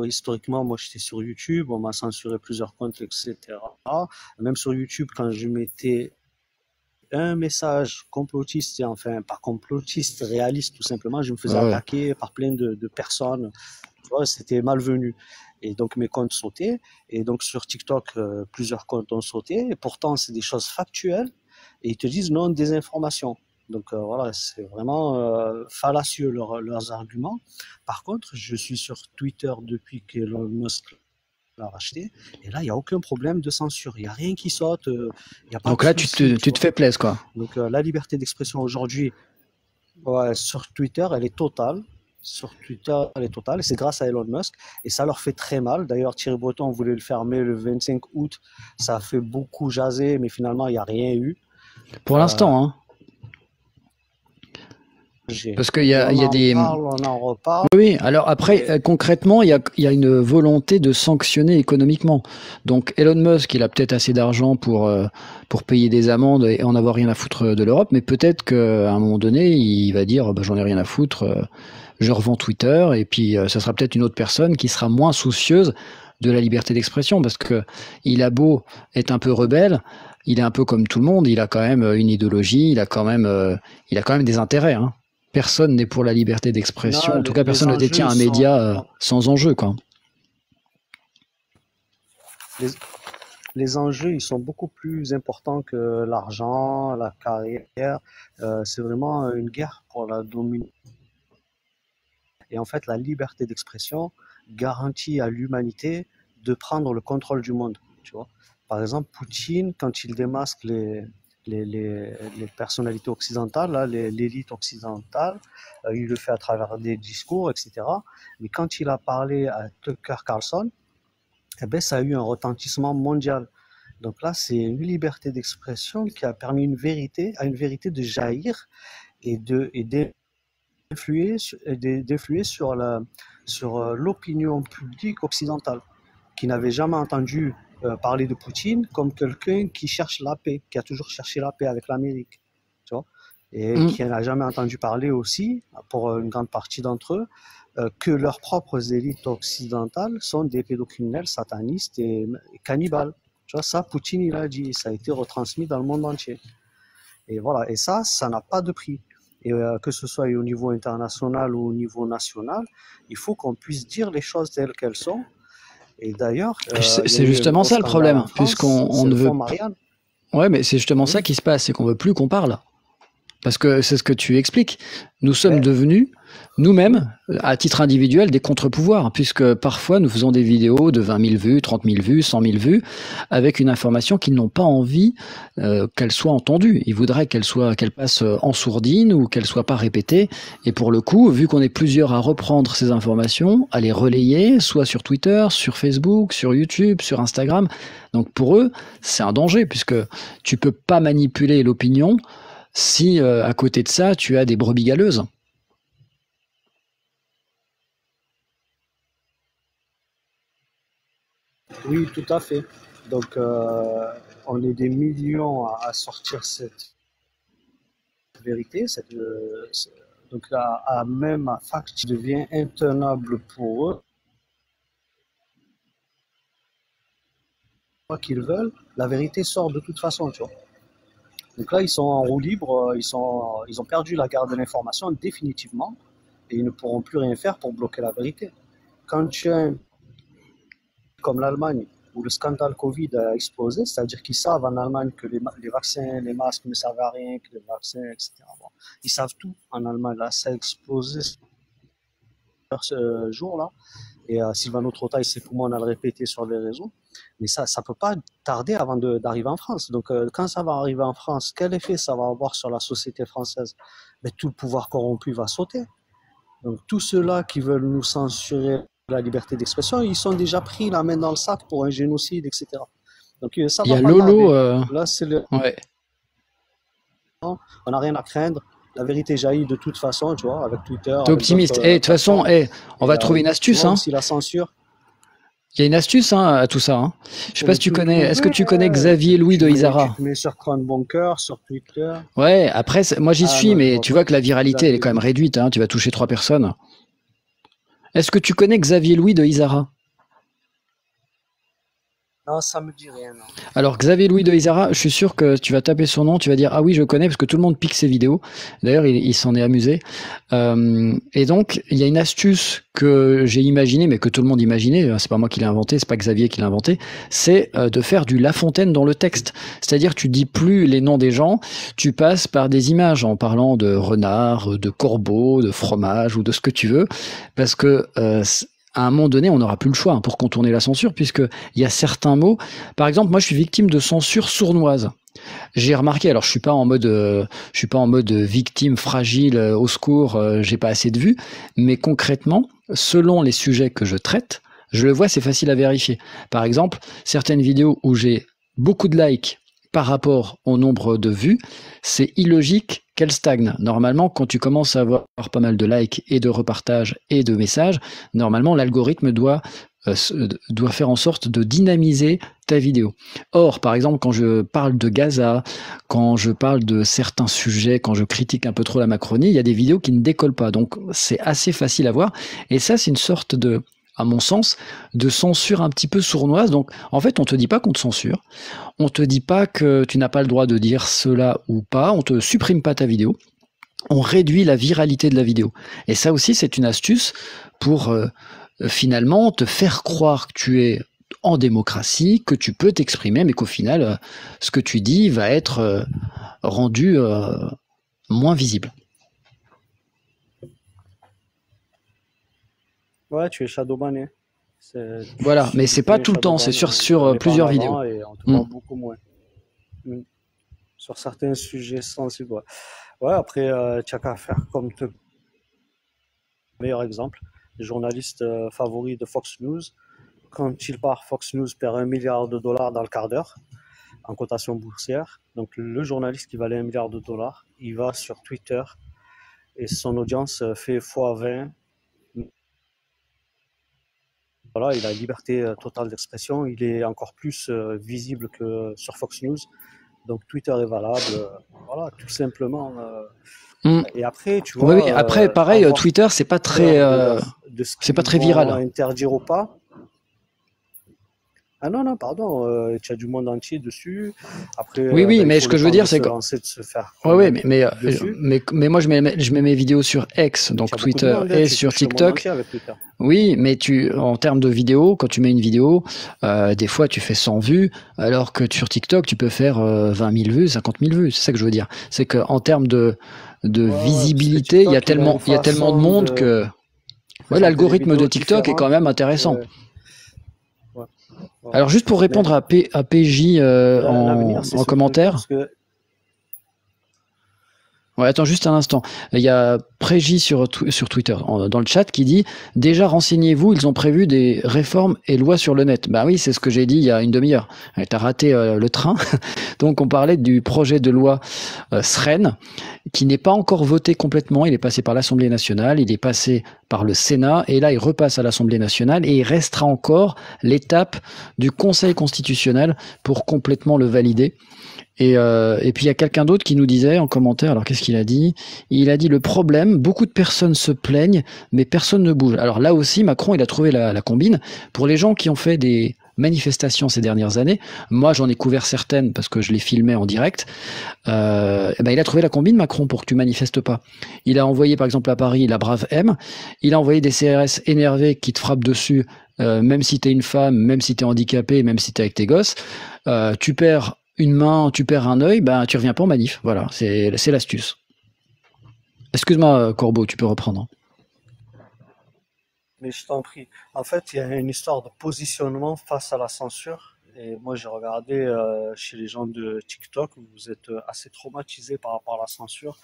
historiquement, moi j'étais sur YouTube, on m'a censuré plusieurs comptes, etc. Même sur YouTube, quand je mettais un message complotiste, et enfin pas complotiste, réaliste tout simplement, je me faisais Ouais. attaquer par plein de personnes. Tu vois, c'était malvenu. Et donc mes comptes sautaient. Et donc sur TikTok, plusieurs comptes ont sauté. Et pourtant, c'est des choses factuelles. Et ils te disent non, désinformation. Donc voilà, c'est vraiment fallacieux leurs arguments. Par contre, je suis sur Twitter depuis qu'Elon Musk l'a racheté. Et là, il n'y a aucun problème de censure. Il n'y a rien qui saute. Il n'y a pas de Donc là, souci, tu tu te vois. fais plaisir, quoi. Donc la liberté d'expression aujourd'hui, ouais, sur Twitter, elle est totale. Sur Twitter, elle est totale. Et c'est grâce à Elon Musk. Et ça leur fait très mal. D'ailleurs, Thierry Breton voulait le fermer le 25 août. Ça a fait beaucoup jaser, mais finalement, il n'y a rien eu. Pour Euh, l'instant, hein. Parce qu'il y et a, il y a des... on en reparle. Oui, alors après, Et concrètement, il y a une volonté de sanctionner économiquement. Donc Elon Musk, il a peut-être assez d'argent pour payer des amendes et en avoir rien à foutre de l'Europe, mais peut-être qu'à un moment donné, il va dire, bah, j'en ai rien à foutre, je revends Twitter, et puis ça sera peut-être une autre personne qui sera moins soucieuse de la liberté d'expression, parce que il a beau être un peu rebelle, il est un peu comme tout le monde, il a quand même une idéologie, il a quand même des intérêts, hein. Personne n'est pour la liberté d'expression. non, En tout cas, les personne ne enjeux, détient ils un sont, média sans enjeu, quoi. les, les enjeux, ils sont beaucoup plus importants que l'argent, la carrière. C'est vraiment une guerre pour la domination. Et en fait, la liberté d'expression garantit à l'humanité de prendre le contrôle du monde. Tu vois. Par exemple, Poutine, quand il démasque les personnalités occidentales, l'élite occidentale, il le fait à travers des discours, etc. Mais quand il a parlé à Tucker Carlson, eh ben, ça a eu un retentissement mondial. Donc là, c'est une liberté d'expression qui a permis à une vérité de jaillir et d'influer sur l'opinion publique occidentale, qui n'avait jamais entendu parler de Poutine comme quelqu'un qui cherche la paix, qui a toujours cherché la paix avec l'Amérique, tu vois, et Mm. qui n'a jamais entendu parler aussi, pour une grande partie d'entre eux, que leurs propres élites occidentales sont des pédocriminels satanistes et cannibales. Tu vois, ça, Poutine, il a dit, ça a été retransmis dans le monde entier. Et voilà, et ça n'a pas de prix. Et que ce soit au niveau international ou au niveau national, il faut qu'on puisse dire les choses telles qu'elles sont. Et d'ailleurs, il y a C'est eu un justement gros ça le scandale problème, en France, puisqu'on c'est ne le veut. fonds Marianne. Ouais, mais c'est justement Oui, ça qui se passe, c'est qu'on veut plus qu'on parle. Parce que c'est ce que tu expliques. Nous sommes mais devenus, oui, nous-mêmes, à titre individuel, des contre-pouvoirs, puisque parfois nous faisons des vidéos de 20 000 vues, 30 000 vues, 100 000 vues, avec une information qu'ils n'ont pas envie qu'elle soit entendue. Ils voudraient qu'elle passe en sourdine ou qu'elle soit pas répétée. Et pour le coup, vu qu'on est plusieurs à reprendre ces informations, à les relayer, soit sur Twitter, sur Facebook, sur YouTube, sur Instagram, donc pour eux, c'est un danger, puisque tu peux pas manipuler l'opinion si à côté de ça, tu as des brebis galeuses. oui, tout à fait. Donc, on est des millions à sortir cette vérité, donc même à fact qui devient intenable pour eux, quoi qu'ils veulent, la vérité sort de toute façon, tu vois. Donc là, ils sont en roue libre, ils ont perdu la garde de l'information définitivement et ils ne pourront plus rien faire pour bloquer la vérité. Quand tu as un comme l'Allemagne, où le scandale Covid a explosé, c'est-à-dire qu'ils savent en Allemagne que les vaccins, les masques ne servent à rien, que les vaccins, etc. Bon, ils savent tout en Allemagne. Là, ça a explosé ce jour-là. Et Silvano Trotta, il sait comment on a le répété sur les réseaux. Mais ça ne peut pas tarder avant d'arriver en France. Donc, quand ça va arriver en France, quel effet ça va avoir sur la société française? Mais tout le pouvoir corrompu va sauter. Donc, tous ceux-là qui veulent nous censurer la liberté d'expression, ils sont déjà pris la main dans le sac pour un génocide, etc. Donc, ça Il y va a pas Lolo. tarder. Là, c'est le... Ouais. On n'a rien à craindre. La vérité jaillit de toute façon, tu vois, avec Twitter, T'es avec optimiste. d'autres Et de toute façon, plateformes. on va trouver une Tu astuce. vois Hein. aussi la censure. Il y a une astuce à tout ça. Hein. Je sais pas Pour si tu tout connais. Est-ce que trouver, tu connais Xavier Louis de tu Isara? te mets sur Crown Bunker, sur Twitter. Ouais. Après, moi j'y Ah suis, non, je mais vois tu pas vois que la qui c'est viralité elle est Xavier quand même Louis. réduite. Hein. Tu vas toucher 3 personnes. Est-ce que tu connais Xavier Louis de Isara? Non, ça me dit rien, non. Alors Xavier Louis de Isara, je suis sûr que tu vas taper son nom, tu vas dire ah oui je connais parce que tout le monde pique ses vidéos. D'ailleurs il s'en est amusé. Et donc il y a une astuce que j'ai imaginée, mais que tout le monde imaginait. C'est pas moi qui l'ai inventé, c'est pas Xavier qui l'a inventé. C'est de faire du La Fontaine dans le texte. C'est-à-dire tu dis plus les noms des gens, tu passes par des images en parlant de renard, de corbeau, de fromage ou de ce que tu veux, parce que à un moment donné, on n'aura plus le choix pour contourner la censure, puisqu'il y a certains mots. Par exemple, moi, je suis victime de censure sournoise. J'ai remarqué, alors je suis pas en mode victime fragile, au secours, j'ai pas assez de vues, mais concrètement, selon les sujets que je traite, je le vois, c'est facile à vérifier. Par exemple, certaines vidéos où j'ai beaucoup de likes par rapport au nombre de vues, c'est illogique qu'elles stagnent. Normalement, quand tu commences à avoir pas mal de likes et de repartages et de messages, normalement, l'algorithme doit faire en sorte de dynamiser ta vidéo. Or, par exemple, quand je parle de Gaza, quand je parle de certains sujets, quand je critique un peu trop la Macronie, il y a des vidéos qui ne décollent pas. Donc, c'est assez facile à voir. Et ça, c'est une sorte de, à mon sens, de censure un petit peu sournoise. Donc, en fait, on te dit pas qu'on te censure. On te dit pas que tu n'as pas le droit de dire cela ou pas. On te supprime pas ta vidéo. On réduit la viralité de la vidéo. Et ça aussi, c'est une astuce pour finalement te faire croire que tu es en démocratie, que tu peux t'exprimer, mais qu'au final, ce que tu dis va être rendu moins visible. Ouais, tu es shadowbanné. Voilà, mais c'est Tu pas deviens tout le temps, c'est shadowban. sur On n'est pas en plusieurs vidéos. avant et on te voit beaucoup moins. Mm. Sur certains sujets sensibles. Ouais, ouais après, tu n'as qu'à faire comme meilleur exemple, le journaliste favori de Fox News. Quand il part, Fox News perd $1 milliard dans le quart d'heure en cotation boursière. Donc le journaliste qui valait $1 milliard, il va sur Twitter et son audience fait x20. Voilà, il a liberté totale d'expression, il est encore plus visible que sur Fox News. Donc Twitter est valable, voilà, tout simplement. Et après, tu vois, oui, après, pareil, Twitter, c'est pas très, de ce c'est pas qu'ils très vont viral. interdire ou pas. Ah non, non, pardon, tu as du monde entier dessus. Après, Oui, il mais faut ce que le je veux temps de dire, c'est se que lancer, de se faire ouais, connaître dessus. mais moi je mets mes vidéos sur X, Mais tu donc as beaucoup de Twitter monde, hein, et tu sur touches le monde TikTok. entier avec Twitter. Oui, mais en termes de vidéo, quand tu mets une vidéo, des fois tu fais 100 vues, alors que sur TikTok tu peux faire 20 000 vues, 50 000 vues. C'est ça que je veux dire. C'est qu'en termes de Ouais, parce que visibilité, TikTok, il a une il y a tellement de façon monde de que ouais, présenter les l'algorithme de vidéos TikTok est quand différentes. même intéressant. Ouais, ouais, ouais. Alors juste pour Mais répondre à PJ l'avenir, c'est en ce truc-là, commentaire. parce que Ouais, attends juste un instant. Il y a Préji sur Twitter, dans le chat, qui dit « Déjà, renseignez-vous, ils ont prévu des réformes et lois sur le net. » Bah oui, c'est ce que j'ai dit il y a une demi-heure. T'as raté le train. Donc, on parlait du projet de loi SREN, qui n'est pas encore voté complètement. Il est passé par l'Assemblée nationale, il est passé par le Sénat, et là, il repasse à l'Assemblée nationale, et il restera encore l'étape du Conseil constitutionnel pour complètement le valider. Et puis il y a quelqu'un d'autre qui nous disait en commentaire, alors qu'est-ce qu'il a dit? Il a dit le problème, beaucoup de personnes se plaignent, mais personne ne bouge. Alors là aussi, Macron, il a trouvé la combine. Pour les gens qui ont fait des manifestations ces dernières années, moi j'en ai couvert certaines parce que je les filmais en direct, il a trouvé la combine Macron pour que tu manifestes pas. Il a envoyé par exemple à Paris la Brave M, il a envoyé des CRS énervés qui te frappent dessus, même si t'es une femme, même si t'es handicapé, même si t'es avec tes gosses, tu perds une main, tu perds un œil, ben tu reviens pas en manif. Voilà, c'est l'astuce. Excuse-moi, Corbeau, tu peux reprendre. Mais je t'en prie. En fait, il y a une histoire de positionnement face à la censure. Et moi, j'ai regardé chez les gens de TikTok, vous êtes assez traumatisés par rapport à la censure.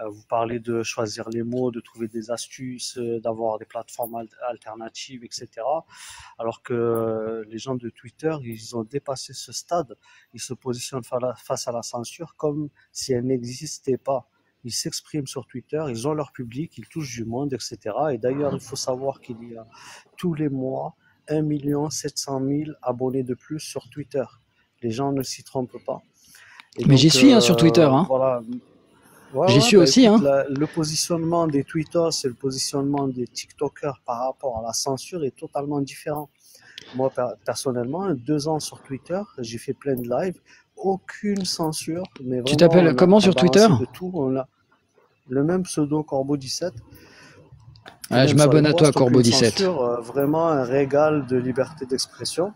Vous parlez de choisir les mots, de trouver des astuces, d'avoir des plateformes alternatives, etc. Alors que les gens de Twitter, ils ont dépassé ce stade. Ils se positionnent face à la censure comme si elle n'existait pas. Ils s'expriment sur Twitter, ils ont leur public, ils touchent du monde, etc. Et d'ailleurs, il faut savoir qu'il y a tous les mois 1 700 000 abonnés de plus sur Twitter. Les gens ne s'y trompent pas. Et Mais j'y donc, suis sur Twitter. Hein. voilà. Ouais, J'y ouais, suis bah aussi. écoute, Hein. le positionnement des tweetos et le positionnement des TikTokers par rapport à la censure est totalement différent. Moi, personnellement, 2 ans sur Twitter, j'ai fait plein de lives, aucune censure, mais Tu vraiment, t'appelles comment sur Twitter? de tout. On a le même pseudo Corbeau17. Ah, je m'abonne à toi, Corbeau17. Vraiment un régal de liberté d'expression.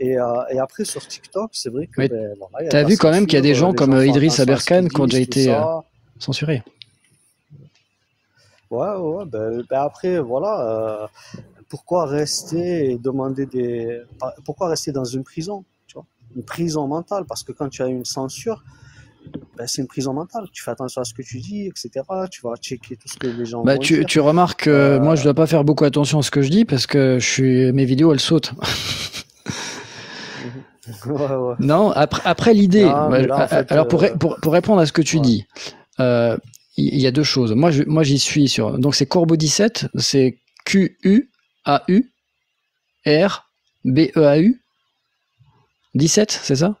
Et après, sur TikTok, c'est vrai que voilà, t'as vu quand même qu'il y a des gens comme Idriss Aberkan qui ont déjà été censurés. Ouais, après, voilà, pourquoi rester et demander pourquoi rester dans une prison, tu vois, une prison mentale, parce que quand tu as une censure, c'est une prison mentale. Tu fais attention à ce que tu dis, etc. Tu vas checker tout ce que les gens vont dire. Tu remarques que moi, je dois pas faire beaucoup attention à ce que je dis parce que mes vidéos, elles sautent. Ouais. Non, après l'idée. Alors pour répondre à ce que tu dis, il y a deux choses. Moi, j'y suis sur. Donc c'est Corbeau17, c'est QUAURBEAU 17, c'est ça?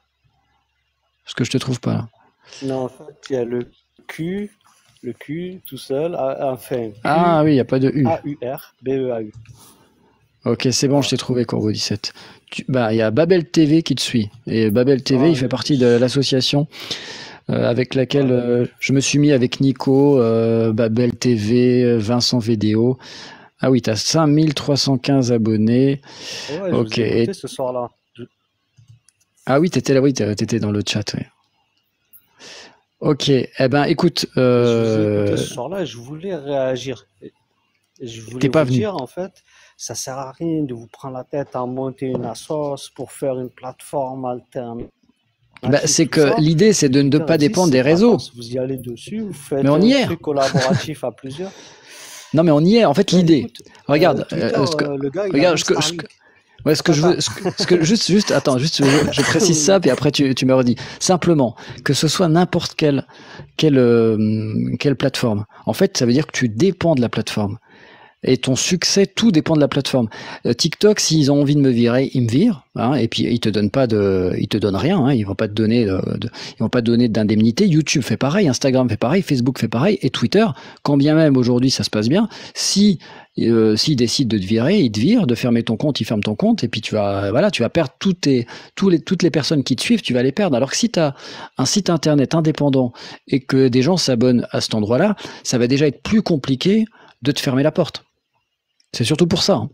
Parce que je te trouve pas là. Non, en fait, il y a le Q tout seul, enfin. Ah oui, il n'y a pas de U. AURBEAU. Ok, c'est bon, je t'ai trouvé, Corbeau17. Il y a Babel TV qui te suit. Et Babel TV, il fait partie de l'association avec laquelle je me suis mis avec Nico, Babel TV, Vincent Vidéo. Ah oui, tu as 5315 abonnés. Ouais, ok. Je vous ai écouté ce soir-là. Ah oui, t'étais là, oui, t'étais dans le chat, oui. Ok, écoute. Je vous ai écouté ce soir-là et je voulais réagir. Je voulais vous dire, en fait, ça sert à rien de vous prendre la tête à monter une assos pour faire une plateforme alterne. C'est que l'idée, c'est de ne pas dépendre des réseaux. Vous y allez dessus, vous faites un truc collaboratif à plusieurs. Non, mais on y est. En fait, l'idée. Regarde, le gars, attends, je précise ça, puis après tu me redis. Simplement, que ce soit n'importe quelle plateforme. En fait, ça veut dire que tu dépends de la plateforme. Et ton succès, tout dépend de la plateforme. TikTok, s'ils ont envie de me virer, ils me virent, hein, et puis ils te donnent rien, hein, ils vont pas te donner ils vont pas te donner d'indemnité. YouTube fait pareil, Instagram fait pareil, Facebook fait pareil, et Twitter, quand bien même aujourd'hui ça se passe bien, s'ils décident de te virer, ils te virent, de fermer ton compte, ils ferment ton compte, et puis tu vas perdre toutes les personnes qui te suivent, tu vas les perdre. Alors que si tu as un site internet indépendant et que des gens s'abonnent à cet endroit-là, ça va déjà être plus compliqué de te fermer la porte. C'est surtout pour ça. Hein.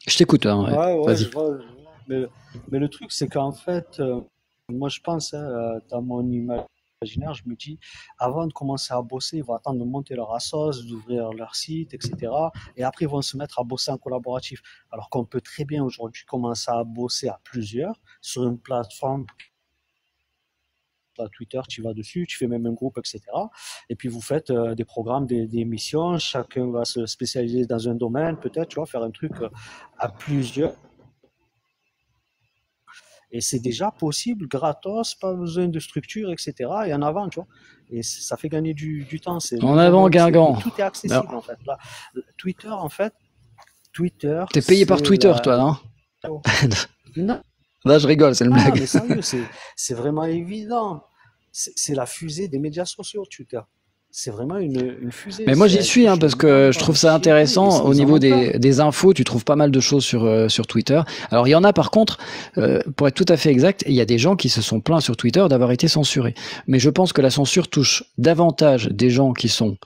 Je t'écoute. Hein, Ouais, vas-y. je vois. Mais le truc, c'est qu'en fait, moi, je pense, hein, dans mon imaginaire, je me dis, avant de commencer à bosser, ils vont attendre de monter leur assos, d'ouvrir leur site, etc. Et après, ils vont se mettre à bosser en collaboratif. Alors qu'on peut très bien aujourd'hui commencer à bosser à plusieurs sur une plateforme. Twitter, tu vas dessus, tu fais même un groupe, etc. Et puis vous faites des programmes, des missions, chacun va se spécialiser dans un domaine, peut-être, tu vois, faire un truc à plusieurs. Et c'est déjà possible, gratos, pas besoin de structure, etc. Et en avant, tu vois. Et ça fait gagner du temps. En avant, Guingamp. Tout est accessible, en fait. Là, Twitter, en fait, Twitter. T'es payé par Twitter, toi, non? Non. Là, je rigole, c'est une blague. Mais sérieux, c'est vraiment évident. C'est la fusée des médias sociaux, Twitter. C'est vraiment une fusée. Mais moi, j'y suis, hein, parce que je trouve ça intéressant. Au niveau des infos, tu trouves pas mal de choses sur Twitter. Alors, il y en a, par contre, pour être tout à fait exact, il y a des gens qui se sont plaints sur Twitter d'avoir été censurés. Mais je pense que la censure touche davantage des gens qui sont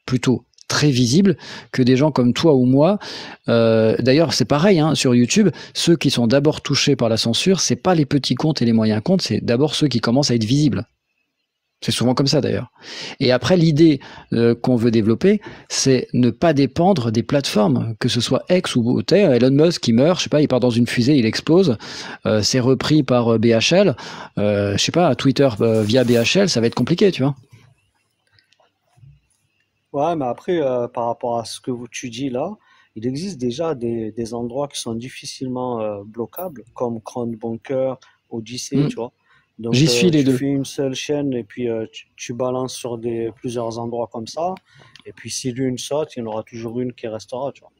plutôt très visibles que des gens comme toi ou moi. D'ailleurs, c'est pareil, hein, sur YouTube, ceux qui sont d'abord touchés par la censure, c'est pas les petits comptes et les moyens comptes, c'est d'abord ceux qui commencent à être visibles. C'est souvent comme ça d'ailleurs. Et après, l'idée qu'on veut développer, c'est ne pas dépendre des plateformes, que ce soit X ou Elon Musk qui meurt, je sais pas, il part dans une fusée, il explose, c'est repris par BHL, je sais pas, Twitter via BHL, ça va être compliqué, tu vois. Ouais, mais après, par rapport à ce que tu dis là, il existe déjà des endroits qui sont difficilement bloquables, comme Crown Bunker, Odyssey, tu vois. Donc, j'y suis les tu deux. fais une seule chaîne et puis tu balances sur plusieurs endroits comme ça. Et puis, si l'une saute, il y en aura toujours une qui restera, tu vois.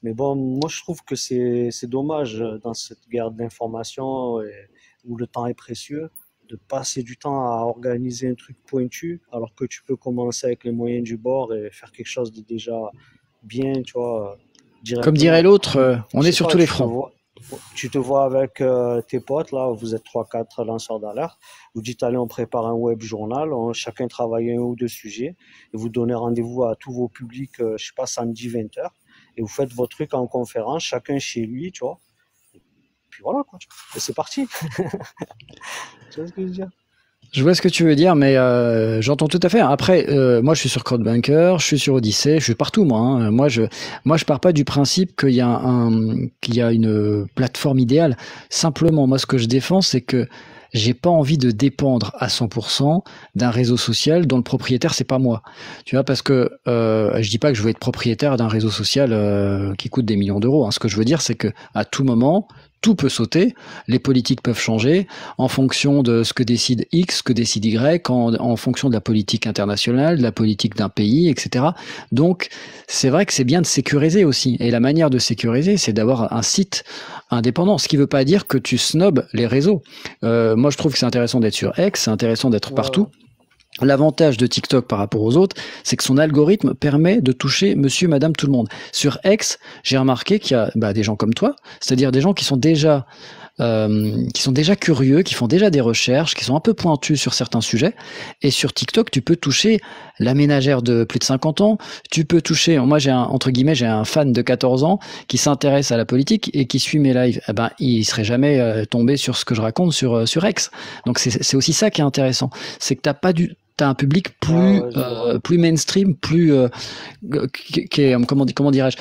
Mais bon, moi, je trouve que c'est dommage dans cette guerre d'information où le temps est précieux, de passer du temps à organiser un truc pointu, alors que tu peux commencer avec les moyens du bord et faire quelque chose de déjà bien, tu vois, directement. Comme dirait l'autre, on est sur tous les fronts. Tu te vois avec tes potes, là, vous êtes 3-4 lanceurs d'alerte, vous dites, allez, on prépare un web journal, chacun travaille un ou deux sujets, et vous donnez rendez-vous à tous vos publics, je sais pas, samedi 20h, et vous faites votre truc en conférence, chacun chez lui, tu vois. Et puis voilà, quoi. Et c'est parti. Tu vois ce que je veux dire? Je vois ce que tu veux dire, mais j'entends tout à fait. Après, moi, je suis sur CrowdBunker, je suis sur Odyssey, je suis partout, moi. Hein. Moi, je pars pas du principe qu'il y a une plateforme idéale. Simplement, moi, ce que je défends, c'est que j'ai pas envie de dépendre à 100% d'un réseau social dont le propriétaire c'est pas moi. Tu vois, parce que je dis pas que je veux être propriétaire d'un réseau social qui coûte des millions d'euros. Hein. Ce que je veux dire, c'est que à tout moment, tout peut sauter, les politiques peuvent changer en fonction de ce que décide X, ce que décide Y, en fonction de la politique internationale, de la politique d'un pays, etc. Donc, c'est vrai que c'est bien de sécuriser aussi. Et la manière de sécuriser, c'est d'avoir un site indépendant. Ce qui ne veut pas dire que tu snobs les réseaux. Moi, je trouve que c'est intéressant d'être sur X, c'est intéressant d'être partout. L'avantage de TikTok par rapport aux autres, c'est que son algorithme permet de toucher monsieur, madame, tout le monde. Sur X, j'ai remarqué qu'il y a des gens comme toi, c'est-à-dire des gens qui sont déjà curieux, qui font déjà des recherches, qui sont un peu pointus sur certains sujets. Et sur TikTok, tu peux toucher la ménagère de plus de 50 ans. Tu peux toucher, moi j'ai un fan de 14 ans qui s'intéresse à la politique et qui suit mes lives. Eh ben, il serait jamais tombé sur ce que je raconte sur X. Donc c'est aussi ça qui est intéressant. C'est que t'as un public plus mainstream, plus comment dirais-je,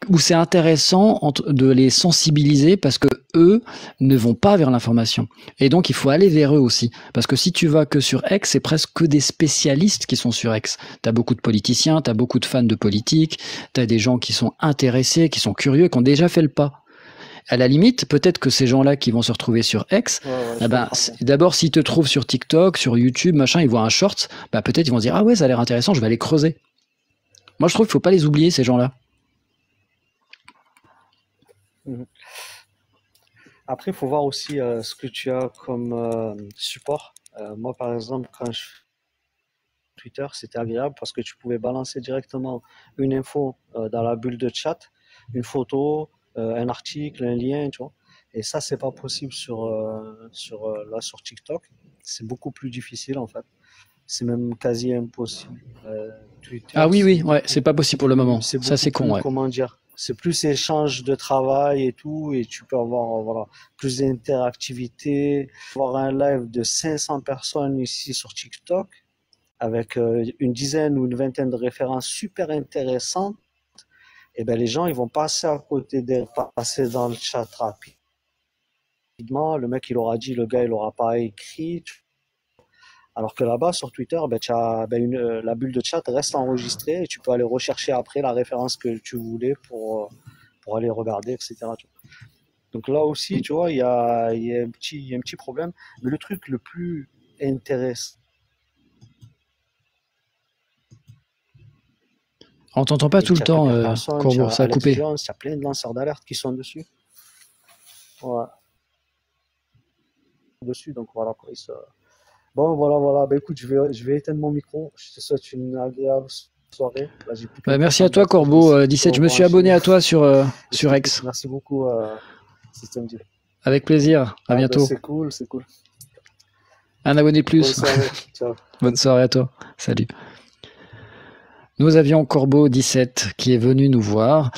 où c'est intéressant de les sensibiliser parce que eux ne vont pas vers l'information. Et donc, il faut aller vers eux aussi. Parce que si tu vas que sur X, c'est presque que des spécialistes qui sont sur X. T'as beaucoup de politiciens, t'as beaucoup de fans de politique, t'as des gens qui sont intéressés, qui sont curieux, qui ont déjà fait le pas. À la limite, peut-être que ces gens-là qui vont se retrouver sur X, d'abord, s'ils te trouvent sur TikTok, sur YouTube, machin, ils voient un short, peut-être ils vont se dire, ah ouais, ça a l'air intéressant, je vais aller creuser. Moi, je trouve qu'il ne faut pas les oublier, ces gens-là. Après, il faut voir aussi ce que tu as comme support. Moi, par exemple, quand je fais Twitter, c'était agréable parce que tu pouvais balancer directement une info dans la bulle de chat, une photo, un article, un lien, tu vois. Et ça, c'est pas possible là, sur TikTok. C'est beaucoup plus difficile, en fait. C'est même quasi impossible. Twitter, Ah oui, ouais, c'est pas possible pour le moment. Ça, c'est con, ouais. Comment dire, c'est plus échange de travail et tout, et tu peux avoir voilà, plus d'interactivité. Avoir un live de 500 personnes ici sur TikTok, avec une dizaine ou une vingtaine de références super intéressantes, et ben les gens ils vont passer à côté passer dans le chat rapidement. Le mec il aura dit, le gars il aura pas écrit. Alors que là-bas sur Twitter, ben, la bulle de chat reste enregistrée et tu peux aller rechercher après la référence que tu voulais pour aller regarder, etc. Donc là aussi, tu vois, il y a un petit problème. Mais le truc le plus intéressant. On t'entend pas tout le temps, Courbeau, ça a coupé. Il y a plein de lanceurs d'alerte qui sont dessus. Ouais. Dessus, donc voilà. Bon, voilà. Bah, écoute, je vais éteindre mon micro. Je te souhaite une agréable soirée. Là, merci à toi, Courbeau 17. Je me suis abonné à toi sur X. Merci beaucoup, Système D. Avec plaisir. À bientôt. Bah, c'est cool. Un abonné plus. Bonne soirée. Ciao. Bonne soirée à toi. Salut. Nous avions Courbeau 17 qui est venu nous voir.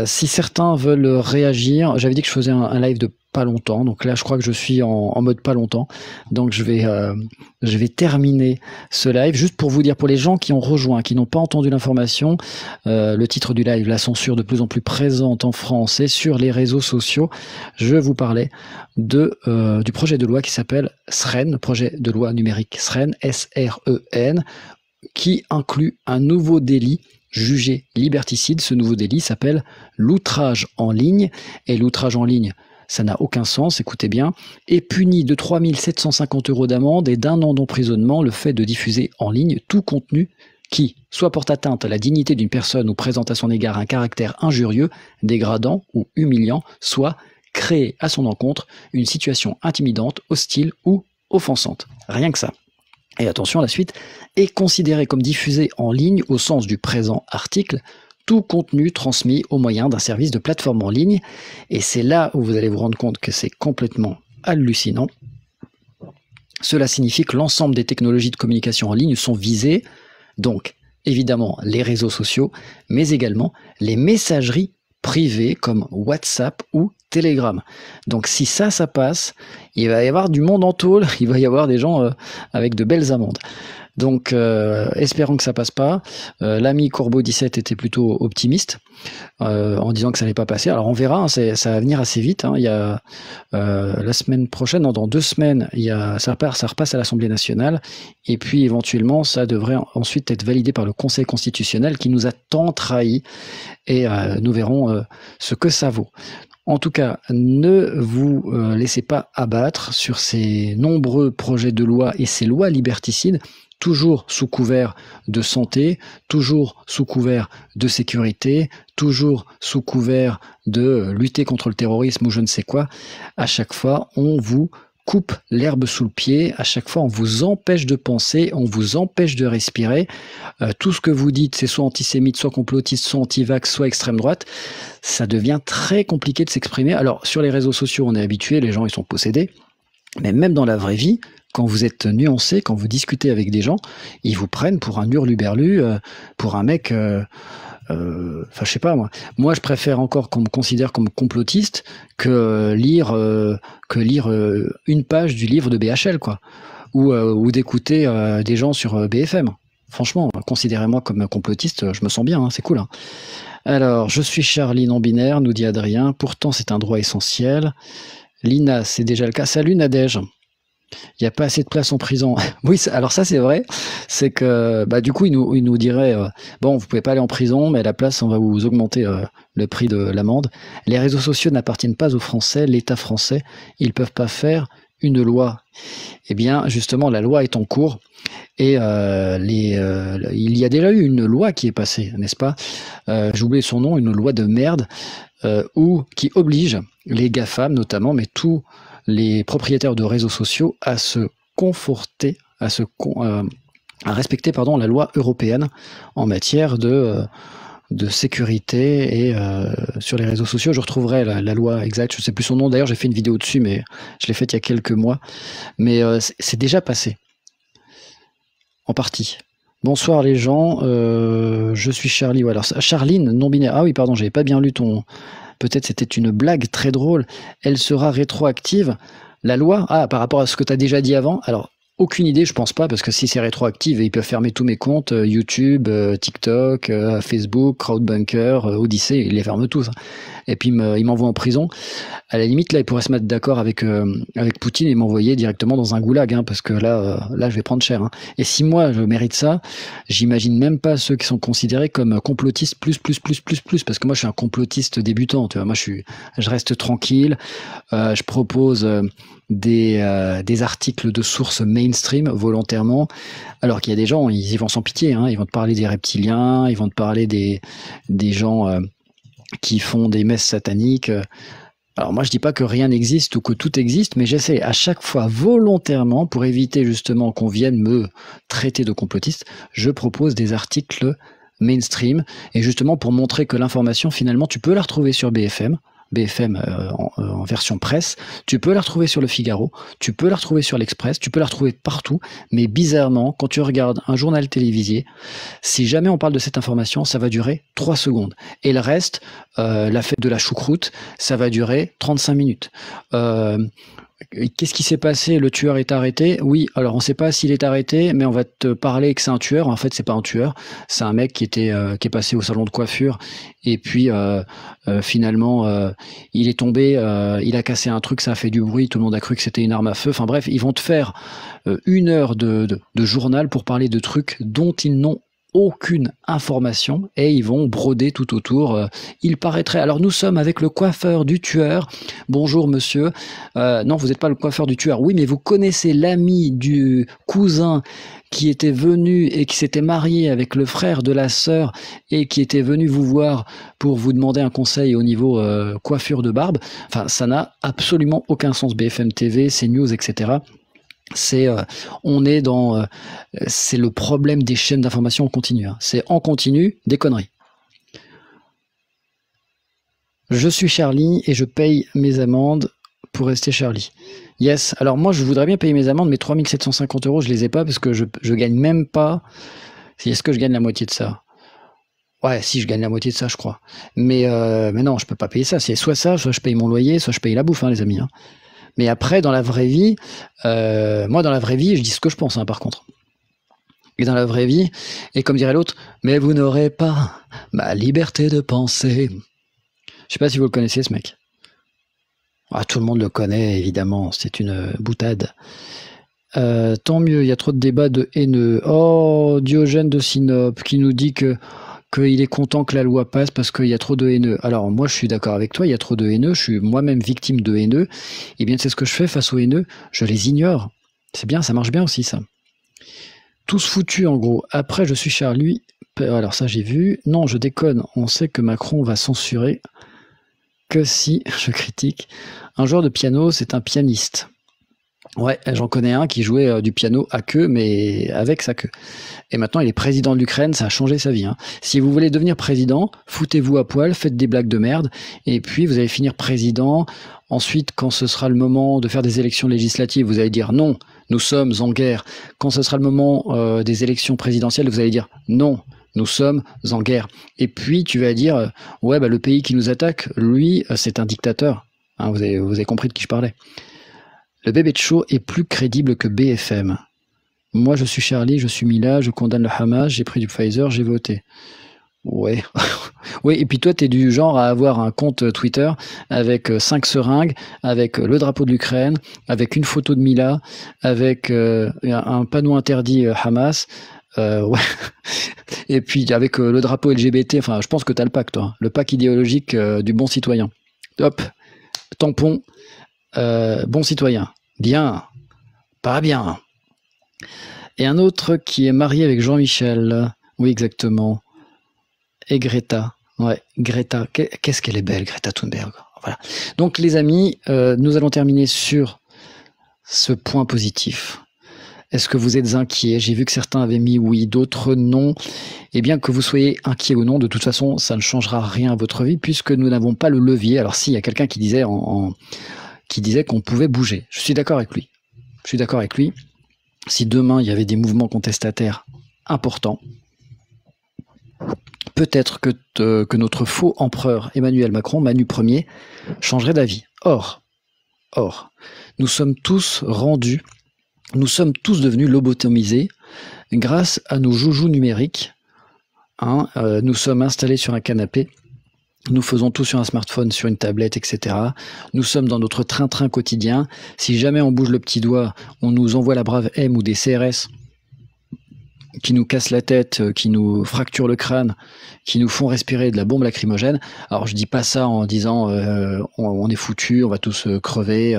Si certains veulent réagir, j'avais dit que je faisais un live de pas longtemps, donc là je crois que je suis en mode pas longtemps, donc je vais terminer ce live juste pour vous dire, pour les gens qui ont rejoint, qui n'ont pas entendu l'information, le titre du live, la censure de plus en plus présente en France et sur les réseaux sociaux. Je vous parlais du projet de loi qui s'appelle SREN, projet de loi numérique SREN, S-R-E-N, qui inclut un nouveau délit jugé liberticide. Ce nouveau délit s'appelle l'outrage en ligne, et l'outrage en ligne, ça n'a aucun sens, écoutez bien, est puni de 3 750 € d'amende et d'1 an d'emprisonnement le fait de diffuser en ligne tout contenu qui soit porte atteinte à la dignité d'une personne ou présente à son égard un caractère injurieux, dégradant ou humiliant, soit créer à son encontre une situation intimidante, hostile ou offensante. Rien que ça. Et attention, la suite, est considéré comme diffusé en ligne au sens du présent article tout contenu transmis au moyen d'un service de plateforme en ligne. Et c'est là où vous allez vous rendre compte que c'est complètement hallucinant. Cela signifie que l'ensemble des technologies de communication en ligne sont visées, donc évidemment les réseaux sociaux, mais également les messageries privées comme WhatsApp ou Telegram. Donc si ça passe, il va y avoir du monde en tôle, il va y avoir des gens avec de belles amendes. Donc espérons que ça passe pas. L'ami Courbeau 17 était plutôt optimiste en disant que ça n'allait pas passer. Alors on verra, hein, ça va venir assez vite. Hein. Il y a la semaine prochaine, dans 2 semaines, ça repasse à l'Assemblée nationale, et puis éventuellement ça devrait ensuite être validé par le Conseil constitutionnel qui nous a tant trahis, et nous verrons ce que ça vaut. En tout cas, ne vous laissez pas abattre sur ces nombreux projets de loi et ces lois liberticides, toujours sous couvert de santé, toujours sous couvert de sécurité, toujours sous couvert de lutter contre le terrorisme ou je ne sais quoi. À chaque fois, on vous coupe l'herbe sous le pied, à chaque fois on vous empêche de penser, on vous empêche de respirer. Tout ce que vous dites, c'est soit antisémite, soit complotiste, soit anti-vax, soit extrême droite. Ça devient très compliqué de s'exprimer. Alors sur les réseaux sociaux, on est habitué, les gens ils sont possédés, mais même dans la vraie vie, quand vous êtes nuancé, quand vous discutez avec des gens, ils vous prennent pour un hurluberlu, pour un mec... Enfin, je sais pas moi. Moi, je préfère encore qu'on me considère comme complotiste que lire une page du livre de BHL, quoi, ou d'écouter des gens sur BFM. Franchement, considérez-moi comme complotiste, je me sens bien, hein, c'est cool. Hein. Alors, je suis Charlie non-binaire, nous dit Adrien. Pourtant, c'est un droit essentiel. Lina, c'est déjà le cas. Salut Nadège. Il n'y a pas assez de place en prison. Oui, alors ça c'est vrai, c'est que du coup il nous dirait bon, vous pouvez pas aller en prison, mais à la place on va vous augmenter le prix de l'amende. Les réseaux sociaux n'appartiennent pas aux Français, l'État français, ils peuvent pas faire une loi, eh bien justement la loi est en cours et il y a déjà eu une loi qui est passée, n'est-ce pas? J'ai oublié son nom, une loi de merde qui oblige les GAFAM notamment, mais tous les propriétaires de réseaux sociaux à se conforter, à respecter la loi européenne en matière de sécurité et sur les réseaux sociaux. Je retrouverai la loi exacte, je ne sais plus son nom, d'ailleurs j'ai fait une vidéo dessus, mais je l'ai faite il y a quelques mois, mais c'est déjà passé, en partie. Bonsoir les gens, je suis Charlie, alors Charline, non-binaire, ah oui pardon, j'avais pas bien lu ton... Peut-être c'était une blague très drôle, elle sera rétroactive, la loi, par rapport à ce que tu as déjà dit avant, alors aucune idée, je pense pas, parce que si c'est rétroactif, ils peuvent fermer tous mes comptes, YouTube, TikTok, Facebook, Crowdbunker, Odyssey, ils les ferment tous. Et puis ils m'envoient en prison. À la limite, là, ils pourraient se mettre d'accord avec Poutine et m'envoyer directement dans un goulag, hein, parce que là, je vais prendre cher. Hein. Et si moi, je mérite ça, j'imagine même pas ceux qui sont considérés comme complotistes plus, parce que moi, je suis un complotiste débutant. Tu vois, moi, je reste tranquille, je propose des articles de sources mainstream volontairement, alors qu'il y a des gens, ils y vont sans pitié, hein, ils vont te parler des reptiliens, ils vont te parler des gens qui font des messes sataniques. Alors moi je dis pas que rien n'existe ou que tout existe, mais j'essaie à chaque fois volontairement, pour éviter justement qu'on vienne me traiter de complotiste, je propose des articles mainstream, et justement pour montrer que l'information finalement tu peux la retrouver sur BFM en version presse, tu peux la retrouver sur Le Figaro, tu peux la retrouver sur l'Express, tu peux la retrouver partout, mais bizarrement, quand tu regardes un journal télévisé, si jamais on parle de cette information, ça va durer 3 secondes. Et le reste, la fête de la choucroute, ça va durer 35 minutes. Qu'est-ce qui s'est passé? Le tueur est arrêté? Oui, alors on ne sait pas s'il est arrêté, mais on va te parler que c'est un tueur. En fait, c'est pas un tueur, c'est un mec qui est passé au salon de coiffure et puis finalement il est tombé, il a cassé un truc, ça a fait du bruit, tout le monde a cru que c'était une arme à feu. Enfin bref, ils vont te faire 1 heure de journal pour parler de trucs dont ils n'ont aucune information et ils vont broder tout autour. Il paraîtrait, alors nous sommes avec le coiffeur du tueur. Bonjour monsieur. Non, vous n'êtes pas le coiffeur du tueur. Oui, mais vous connaissez l'ami du cousin qui était venu et qui s'était marié avec le frère de la sœur et qui était venu vous voir pour vous demander un conseil au niveau coiffure de barbe. Enfin, ça n'a absolument aucun sens. BFM TV, CNews, etc. C'est le problème des chaînes d'information en continu. Hein. C'est en continu des conneries. Je suis Charlie et je paye mes amendes pour rester Charlie. Yes. Alors moi, je voudrais bien payer mes amendes, mais 3 750 €, je les ai pas parce que je gagne même pas. Est-ce que je gagne la moitié de ça? Ouais, si, je gagne la moitié de ça, je crois. Mais non, je peux pas payer ça. C'est soit ça, soit je paye mon loyer, soit je paye la bouffe, hein, les amis. Hein. Mais après, dans la vraie vie, moi, dans la vraie vie, je dis ce que je pense, hein, par contre. Et dans la vraie vie, et comme dirait l'autre, mais vous n'aurez pas ma liberté de penser. Je sais pas si vous le connaissez, ce mec. Ah, tout le monde le connaît, évidemment, c'est une boutade. Tant mieux, il y a trop de débats de haineux. Oh, Diogène de Sinope, qui nous dit qu'il est content que la loi passe parce qu'il y a trop de haineux. Alors moi je suis d'accord avec toi, il y a trop de haineux, je suis moi-même victime de haineux, et bien c'est ce que je fais face aux haineux, je les ignore. C'est bien, ça marche bien aussi ça. Tous foutus en gros. Après je suis Charlie, alors ça j'ai vu, non je déconne, on sait que Macron va censurer, que si, je critique, un joueur de piano c'est un pianiste. Ouais, j'en connais un qui jouait du piano à queue, mais avec sa queue. Et maintenant, il est président de l'Ukraine, ça a changé sa vie. Hein. Si vous voulez devenir président, foutez-vous à poil, faites des blagues de merde, et puis vous allez finir président. Ensuite, quand ce sera le moment de faire des élections législatives, vous allez dire non, nous sommes en guerre. Quand ce sera le moment des élections présidentielles, vous allez dire non, nous sommes en guerre. Et puis, tu vas dire, ouais, bah, le pays qui nous attaque, lui, c'est un dictateur. Hein, vous avez compris de qui je parlais. Le bébé de show est plus crédible que BFM. Moi, je suis Charlie, je suis Mila, je condamne le Hamas, j'ai pris du Pfizer, j'ai voté. Ouais. Oui, et puis toi, t'es du genre à avoir un compte Twitter avec 5 seringues, avec le drapeau de l'Ukraine, avec une photo de Mila, avec un panneau interdit Hamas. Ouais. Et puis avec le drapeau LGBT, enfin, je pense que t'as le pack, toi. Le pack idéologique du bon citoyen. Hop, tampon. Bon citoyen. Bien, pas bien. Et un autre qui est marié avec Jean-Michel. Oui, exactement. Et Greta. Ouais, Greta. Qu'est-ce qu'elle est belle, Greta Thunberg. Voilà. Donc, les amis, nous allons terminer sur ce point positif. Est-ce que vous êtes inquiets? J'ai vu que certains avaient mis oui, d'autres non. Et bien que vous soyez inquiets ou non, de toute façon, ça ne changera rien à votre vie puisque nous n'avons pas le levier. Alors, si, il y a quelqu'un qui disait qui disait qu'on pouvait bouger. Je suis d'accord avec lui. Je suis d'accord avec lui. Si demain, il y avait des mouvements contestataires importants, peut-être que notre faux empereur Emmanuel Macron, Manu Ier, changerait d'avis. Or, nous sommes tous rendus, nous sommes tous devenus lobotomisés grâce à nos joujoux numériques. Nous sommes installés sur un canapé, nous faisons tout sur un smartphone, sur une tablette, etc. Nous sommes dans notre train-train quotidien. Si jamais on bouge le petit doigt, on nous envoie la brave M ou des CRS qui nous cassent la tête, qui nous fracturent le crâne, qui nous font respirer de la bombe lacrymogène. Alors je dis pas ça en disant on est foutu, on va tous crever,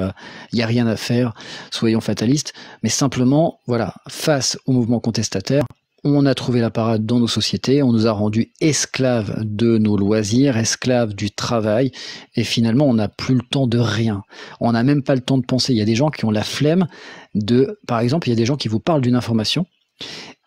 il n'y a rien à faire, soyons fatalistes, mais simplement, voilà, face au mouvement contestataire, on a trouvé la parade dans nos sociétés, on nous a rendus esclaves de nos loisirs, esclaves du travail, et finalement on n'a plus le temps de rien. On n'a même pas le temps de penser. Il y a des gens qui ont la flemme de... Par exemple, il y a des gens qui vous parlent d'une information,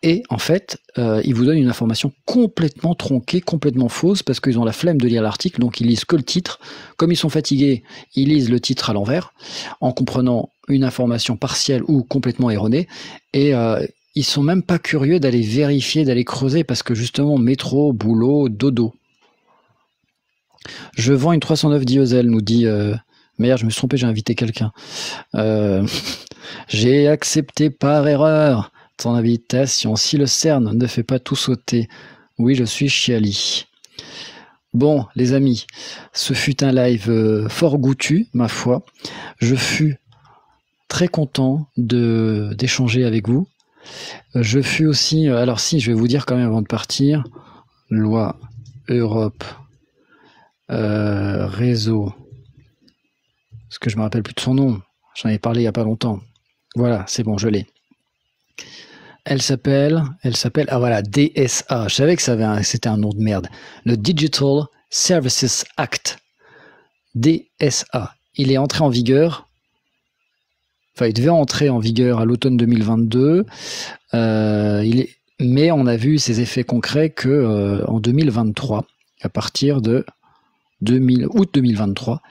et en fait, ils vous donnent une information complètement tronquée, complètement fausse, parce qu'ils ont la flemme de lire l'article, donc ils lisent que le titre. Comme ils sont fatigués, ils lisent le titre à l'envers, en comprenant une information partielle ou complètement erronée, et ils sont même pas curieux d'aller vérifier, d'aller creuser, parce que justement, métro, boulot, dodo. Je vends une 309 diesel, nous dit... Merde, je me suis trompé, j'ai invité quelqu'un. J'ai accepté par erreur ton invitation. Si le CERN ne fait pas tout sauter. Oui, je suis Chiali. Bon, les amis, ce fut un live fort goûtu, ma foi. Je fus très content d'échanger avec vous. Je fus aussi... alors si, je vais vous dire quand même avant de partir. Loi Europe réseau. Parce que je me rappelle plus de son nom. J'en ai parlé il n'y a pas longtemps. Voilà, c'est bon, je l'ai. Elle s'appelle, ah voilà, DSA. Je savais que c'était un nom de merde. Le Digital Services Act. DSA. Il est entré en vigueur. Enfin, il devait entrer en vigueur à l'automne 2022. Mais on a vu ses effets concrets que en 2023, à partir de août 2023.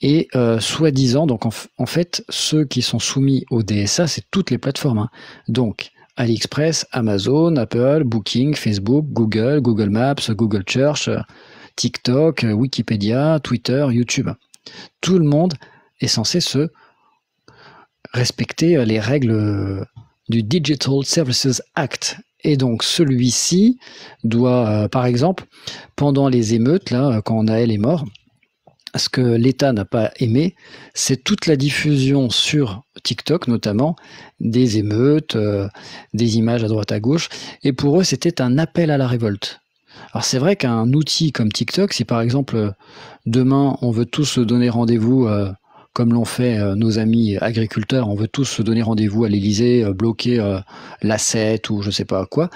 Et soi-disant, donc en fait, ceux qui sont soumis au DSA, c'est toutes les plateformes. Donc, AliExpress, Amazon, Apple, Booking, Facebook, Google, Google Maps, Google Search, TikTok, Wikipédia, Twitter, YouTube. Tout le monde est censé se respecter les règles du Digital Services Act. Et donc celui-ci doit, par exemple, pendant les émeutes, là, quand Naël est mort, ce que l'État n'a pas aimé, c'est toute la diffusion sur TikTok notamment, des émeutes, des images à droite à gauche, et pour eux c'était un appel à la révolte. Alors c'est vrai qu'un outil comme TikTok, si par exemple demain on veut tous se donner rendez-vous, comme l'ont fait nos amis agriculteurs, on veut tous se donner rendez-vous à l'Élysée, bloquer l'A7 ou je sais pas quoi,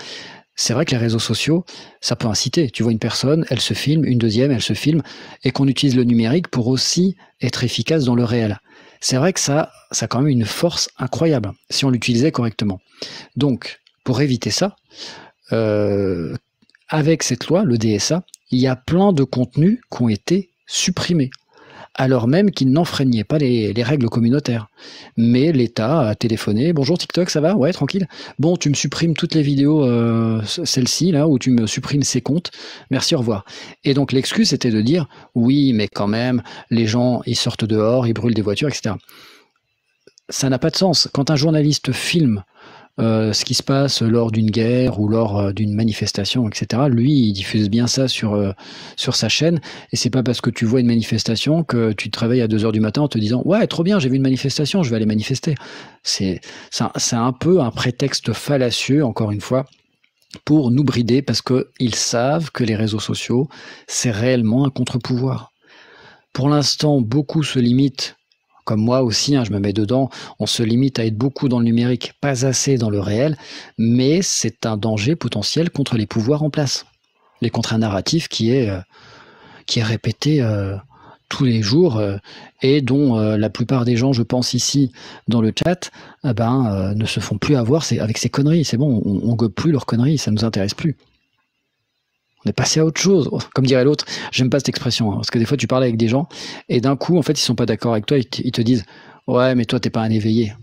c'est vrai que les réseaux sociaux, ça peut inciter. Tu vois une personne, elle se filme, une deuxième, elle se filme, et qu'on utilise le numérique pour aussi être efficace dans le réel. C'est vrai que ça a quand même une force incroyable, si on l'utilisait correctement. Donc, pour éviter ça, avec cette loi, le DSA, il y a plein de contenus qui ont été supprimés, alors même qu'ils n'enfreignaient pas les règles communautaires. Mais l'État a téléphoné, bonjour TikTok, ça va? Ouais, tranquille. Bon, tu me supprimes toutes les vidéos, celle-ci, là, ou tu me supprimes ces comptes. Merci, au revoir. Et donc l'excuse, c'était de dire, oui, mais quand même, les gens, ils sortent dehors, ils brûlent des voitures, etc. Ça n'a pas de sens. Quand un journaliste filme ce qui se passe lors d'une guerre ou lors d'une manifestation, etc. Lui, il diffuse bien ça sur sa chaîne, et c'est pas parce que tu vois une manifestation que tu te réveilles à 2h du matin en te disant « Ouais, trop bien, j'ai vu une manifestation, je vais aller manifester ». C'est un peu un prétexte fallacieux, encore une fois, pour nous brider, parce qu'ils savent que les réseaux sociaux, c'est réellement un contre-pouvoir. Pour l'instant, beaucoup se limitent, comme moi aussi, hein, je me mets dedans, on se limite à être beaucoup dans le numérique, pas assez dans le réel, mais c'est un danger potentiel contre les pouvoirs en place. Les contre un narratif qui est répété tous les jours et dont la plupart des gens, je pense ici dans le chat, ne se font plus avoir avec ces conneries. C'est bon, on gobe plus leurs conneries, ça nous intéresse plus. On est passé à autre chose. Comme dirait l'autre, j'aime pas cette expression, hein, parce que des fois tu parles avec des gens et d'un coup, en fait, ils sont pas d'accord avec toi, ils te disent ouais, mais toi t'es pas un éveillé.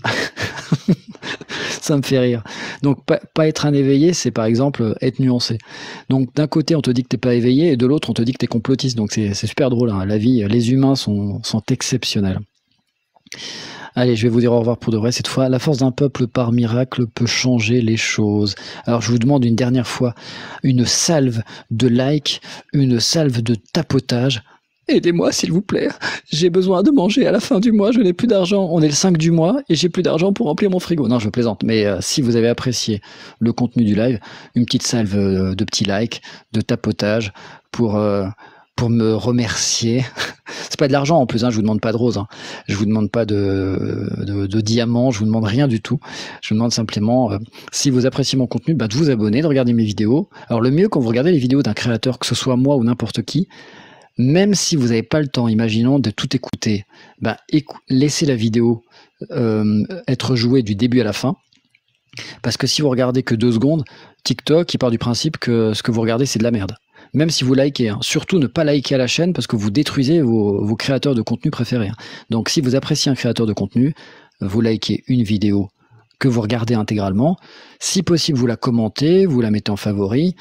Ça me fait rire. Donc pas être un éveillé, c'est par exemple être nuancé. Donc d'un côté on te dit que t'es pas éveillé et de l'autre on te dit que t'es complotiste. Donc c'est super drôle, hein. La vie, les humains sont exceptionnels. Allez, je vais vous dire au revoir pour de vrai cette fois. La force d'un peuple par miracle peut changer les choses. Alors je vous demande une dernière fois une salve de like, une salve de tapotage. Aidez-moi s'il vous plaît, j'ai besoin de manger à la fin du mois, je n'ai plus d'argent, on est le 5 du mois et j'ai plus d'argent pour remplir mon frigo. Non, je plaisante, mais si vous avez apprécié le contenu du live, une petite salve de petits likes, de tapotage pour me remercier. C'est pas de l'argent en plus, hein, je vous demande pas de rose, hein. Je vous demande pas de diamants, je vous demande rien du tout. Je vous demande simplement, si vous appréciez mon contenu, de vous abonner, de regarder mes vidéos. Alors le mieux quand vous regardez les vidéos d'un créateur, que ce soit moi ou n'importe qui, même si vous n'avez pas le temps, imaginons, de tout écouter, laissez la vidéo être jouée du début à la fin. Parce que si vous regardez que 2 secondes, TikTok, il part du principe que ce que vous regardez, c'est de la merde. Même si vous likez, hein. Surtout ne pas liker à la chaîne parce que vous détruisez vos créateurs de contenu préférés, hein. Donc si vous appréciez un créateur de contenu, vous likez une vidéo que vous regardez intégralement. Si possible, vous la commentez, vous la mettez en favori,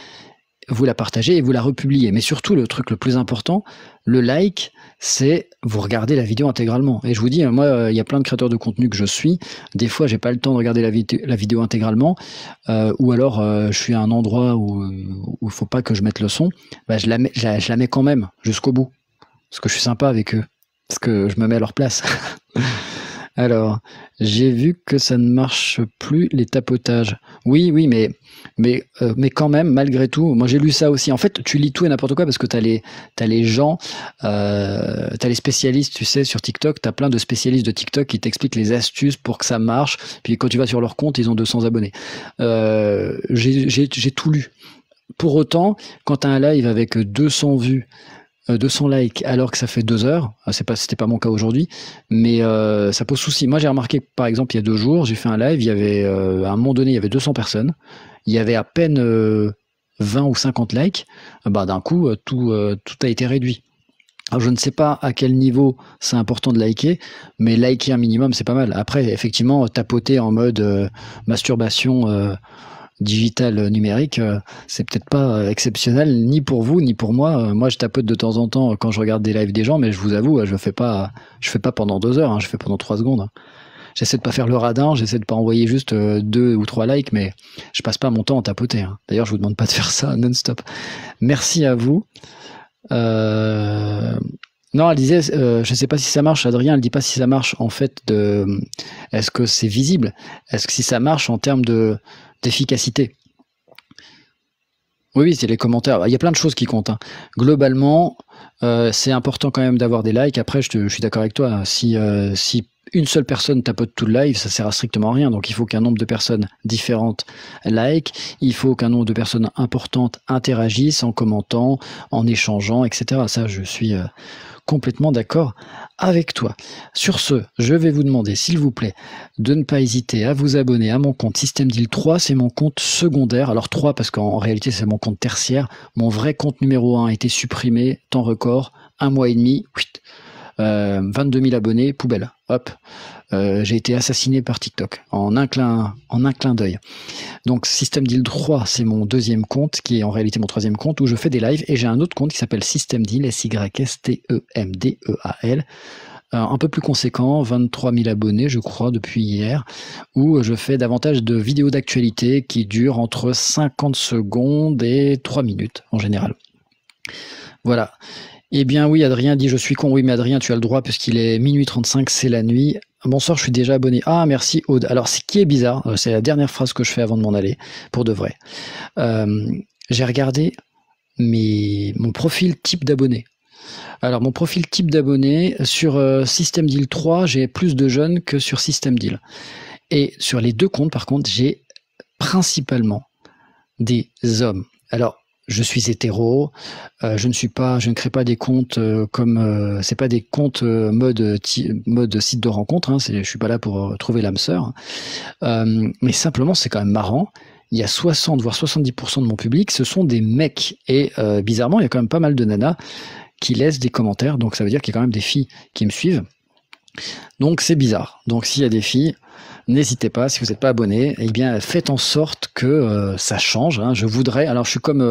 vous la partagez et vous la republiez. Mais surtout, le truc le plus important, le like, c'est vous regardez la vidéo intégralement. Et je vous dis, moi, il y a plein de créateurs de contenu que je suis. Des fois, j'ai pas le temps de regarder la vidéo intégralement, ou alors je suis à un endroit où il faut pas que je mette le son. Je la mets quand même jusqu'au bout, parce que je suis sympa avec eux, parce que je me mets à leur place. Alors, j'ai vu que ça ne marche plus les tapotages. Oui, mais quand même, malgré tout, moi j'ai lu ça aussi. En fait, tu lis tout et n'importe quoi parce que t'as les gens, t'as les spécialistes, tu sais, sur TikTok, t'as plein de spécialistes de TikTok qui t'expliquent les astuces pour que ça marche. Puis quand tu vas sur leur compte, ils ont 200 abonnés. J'ai tout lu. Pour autant, quand t'as un live avec 200 vues, 200 likes alors que ça fait 2 heures, c'était pas mon cas aujourd'hui, mais ça pose souci. Moi j'ai remarqué que, par exemple, il y a 2 jours, j'ai fait un live, il y avait à un moment donné il y avait 200 personnes, il y avait à peine 20 ou 50 likes, d'un coup tout a été réduit. Alors je ne sais pas à quel niveau c'est important de liker, mais liker un minimum c'est pas mal. Après effectivement tapoter en mode masturbation digital numérique, c'est peut-être pas exceptionnel ni pour vous ni pour moi. Moi je tapote de temps en temps quand je regarde des lives des gens, mais je vous avoue je fais pas pendant 2 heures, hein, je fais pendant 3 secondes, hein. J'essaie de pas faire le radin, j'essaie de pas envoyer juste 2 ou 3 likes, mais je passe pas mon temps à tapoter, hein. D'ailleurs je vous demande pas de faire ça non-stop. Merci à vous. Non, elle disait, je sais pas si ça marche, Adrien, elle dit pas si ça marche en fait est-ce que c'est visible? Est-ce que si ça marche en termes d'efficacité? Oui, c'est les commentaires. Il y a plein de choses qui comptent, hein. Globalement, c'est important quand même d'avoir des likes. Après, je suis d'accord avec toi. Si une seule personne tapote tout le live, ça sert à strictement rien. Donc, il faut qu'un nombre de personnes différentes like. Il faut qu'un nombre de personnes importantes interagissent en commentant, en échangeant, etc. Ça, je suis complètement d'accord avec toi. Sur ce, je vais vous demander, s'il vous plaît, de ne pas hésiter à vous abonner à mon compte Systemdeal 3, c'est mon compte secondaire. Alors 3 parce qu'en réalité c'est mon compte tertiaire. Mon vrai compte numéro 1 a été supprimé, temps record, 1 mois et demi, 22 000 abonnés, poubelle, hop. J'ai été assassiné par TikTok en un clin d'œil. Donc Systemdeal 3, c'est mon deuxième compte, qui est en réalité mon troisième compte, où je fais des lives, et j'ai un autre compte qui s'appelle Systemdeal, SYSTEMDEAL, un peu plus conséquent, 23 000 abonnés, je crois, depuis hier, où je fais davantage de vidéos d'actualité qui durent entre 50 secondes et 3 minutes, en général. Voilà. Eh bien oui, Adrien dit « Je suis con ». Oui, mais Adrien, tu as le droit puisqu'il est minuit 35, c'est la nuit. Bonsoir, je suis déjà abonné. Ah, merci Aude. Alors, ce qui est bizarre, c'est la dernière phrase que je fais avant de m'en aller, pour de vrai. J'ai regardé mon profil type d'abonné. Alors, mon profil type d'abonné, sur System Deal 3, j'ai plus de jeunes que sur System Deal. Et sur les deux comptes, par contre, j'ai principalement des hommes. Alors, je suis hétéro, je ne crée pas des comptes comme c'est pas des comptes mode site de rencontre, hein, je suis pas là pour trouver l'âme sœur, mais simplement c'est quand même marrant. Il y a 60 voire 70% de mon public, ce sont des mecs, et bizarrement il y a quand même pas mal de nanas qui laissent des commentaires, donc ça veut dire qu'il y a quand même des filles qui me suivent. Donc c'est bizarre. Donc s'il y a des filles, n'hésitez pas, si vous n'êtes pas abonné, eh bien faites en sorte que ça change. Hein. Je voudrais, alors je suis comme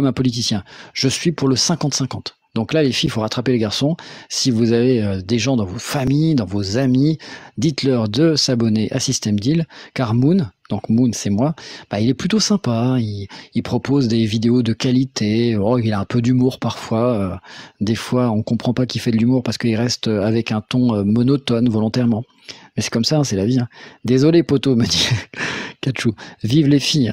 un politicien, je suis pour le 50-50. Donc là les filles, il faut rattraper les garçons. Si vous avez des gens dans vos familles, dans vos amis, dites-leur de s'abonner à System Deal, car Moon, donc Moon c'est moi, bah, il est plutôt sympa, il propose des vidéos de qualité, il a un peu d'humour parfois, des fois on comprend pas qu'il fait de l'humour parce qu'il reste avec un ton monotone volontairement. Mais c'est comme ça, hein, c'est la vie. Hein. Désolé poto, me dit Kachou. Vive les filles.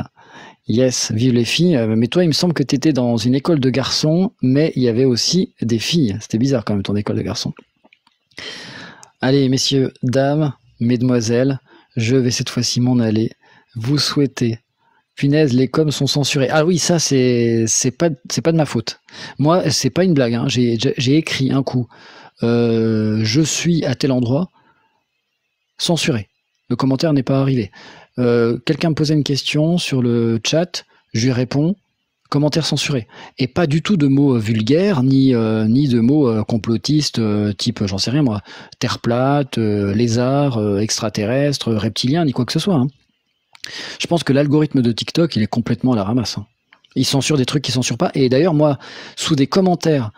Yes, vive les filles. Mais toi, il me semble que tu étais dans une école de garçons, mais il y avait aussi des filles. C'était bizarre quand même ton école de garçons. Allez, messieurs, dames, mesdemoiselles, je vais cette fois-ci m'en aller. Vous souhaitez. Punaise, les coms sont censurés. Ah oui, ça c'est pas de ma faute. Moi, c'est pas une blague. Hein. J'ai écrit un coup. Je suis à tel endroit. Censuré. Le commentaire n'est pas arrivé. Quelqu'un me posait une question sur le chat, je lui réponds, commentaire censuré. Et pas du tout de mots vulgaires, ni de mots complotistes, type, j'en sais rien moi, terre plate, lézard, extraterrestre, reptilien, ni quoi que ce soit. Hein. Je pense que l'algorithme de TikTok, il est complètement à la ramasse. Hein. Il censure des trucs qu'il censure pas. Et d'ailleurs, moi, sous des commentaires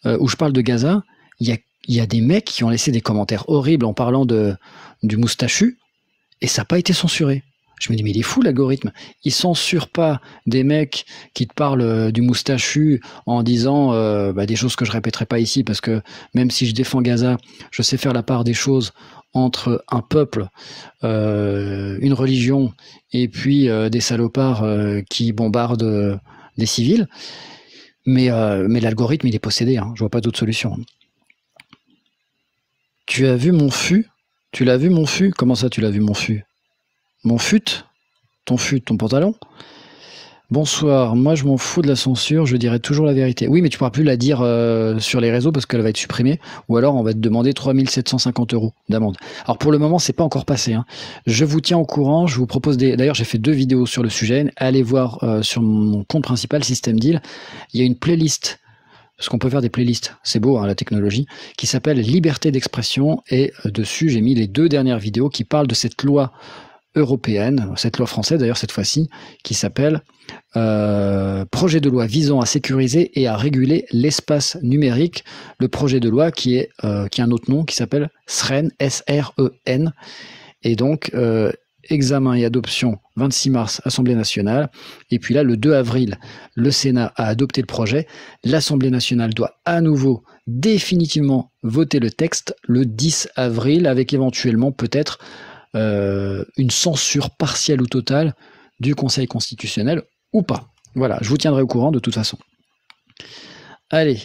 où je parle de Gaza, il y a des mecs qui ont laissé des commentaires horribles en parlant du moustachu, et ça n'a pas été censuré. Je me dis, mais il est fou l'algorithme. Il censure pas des mecs qui te parlent du moustachu en disant des choses que je répéterai pas ici, parce que même si je défends Gaza, je sais faire la part des choses entre un peuple, une religion, et puis des salopards qui bombardent des civils. Mais l'algorithme, il est possédé. Hein. Je vois pas d'autre solution. Tu as vu mon fût? Tu l'as vu mon fût? Comment ça tu l'as vu mon fût? Mon fût? Ton pantalon? Bonsoir, moi je m'en fous de la censure, je dirai toujours la vérité. Oui, mais tu pourras plus la dire sur les réseaux parce qu'elle va être supprimée, ou alors on va te demander 3750 € d'amende. Alors pour le moment, c'est pas encore passé. Hein. Je vous tiens au courant, je vous propose D'ailleurs, j'ai fait 2 vidéos sur le sujet, allez voir sur mon compte principal, System Deal, il y a une playlist, parce qu'on peut faire des playlists, c'est beau hein, la technologie, qui s'appelle Liberté d'expression, et dessus j'ai mis les 2 dernières vidéos qui parlent de cette loi européenne, cette loi française d'ailleurs cette fois-ci, qui s'appelle projet de loi visant à sécuriser et à réguler l'espace numérique, le projet de loi qui a un autre nom qui s'appelle SREN, S-R-E-N, et donc examen et adoption 26 mars, Assemblée nationale, et puis là le 2 avril, le Sénat a adopté le projet, l'Assemblée nationale doit à nouveau définitivement voter le texte le 10 avril, avec éventuellement peut-être une censure partielle ou totale du Conseil constitutionnel ou pas. Voilà, je vous tiendrai au courant de toute façon. Allez,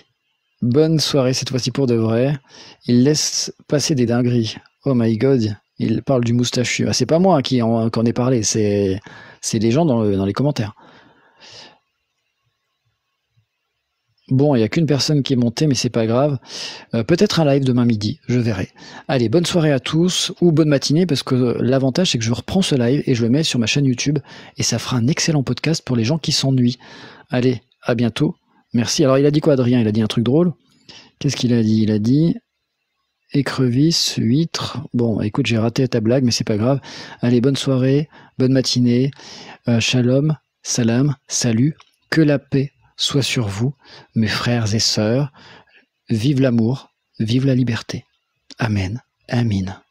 bonne soirée cette fois-ci pour de vrai. Il laisse passer des dingueries. Oh my god, il parle du moustachu. Ah, c'est pas moi qui en ai parlé, c'est les gens dans les commentaires. Bon, il n'y a qu'une personne qui est montée, mais c'est pas grave. Peut-être un live demain midi, je verrai. Allez, bonne soirée à tous, ou bonne matinée, parce que l'avantage, c'est que je reprends ce live et je le mets sur ma chaîne YouTube, et ça fera un excellent podcast pour les gens qui s'ennuient. Allez, à bientôt. Merci. Alors, il a dit quoi, Adrien? Il a dit un truc drôle? Qu'est-ce qu'il a dit? Il a dit écrevisse, huître. Bon, écoute, j'ai raté ta blague, mais c'est pas grave. Allez, bonne soirée, bonne matinée. Shalom, salam, salut, que la paix soit sur vous, mes frères et sœurs. Vive l'amour, vive la liberté. Amen. Amin.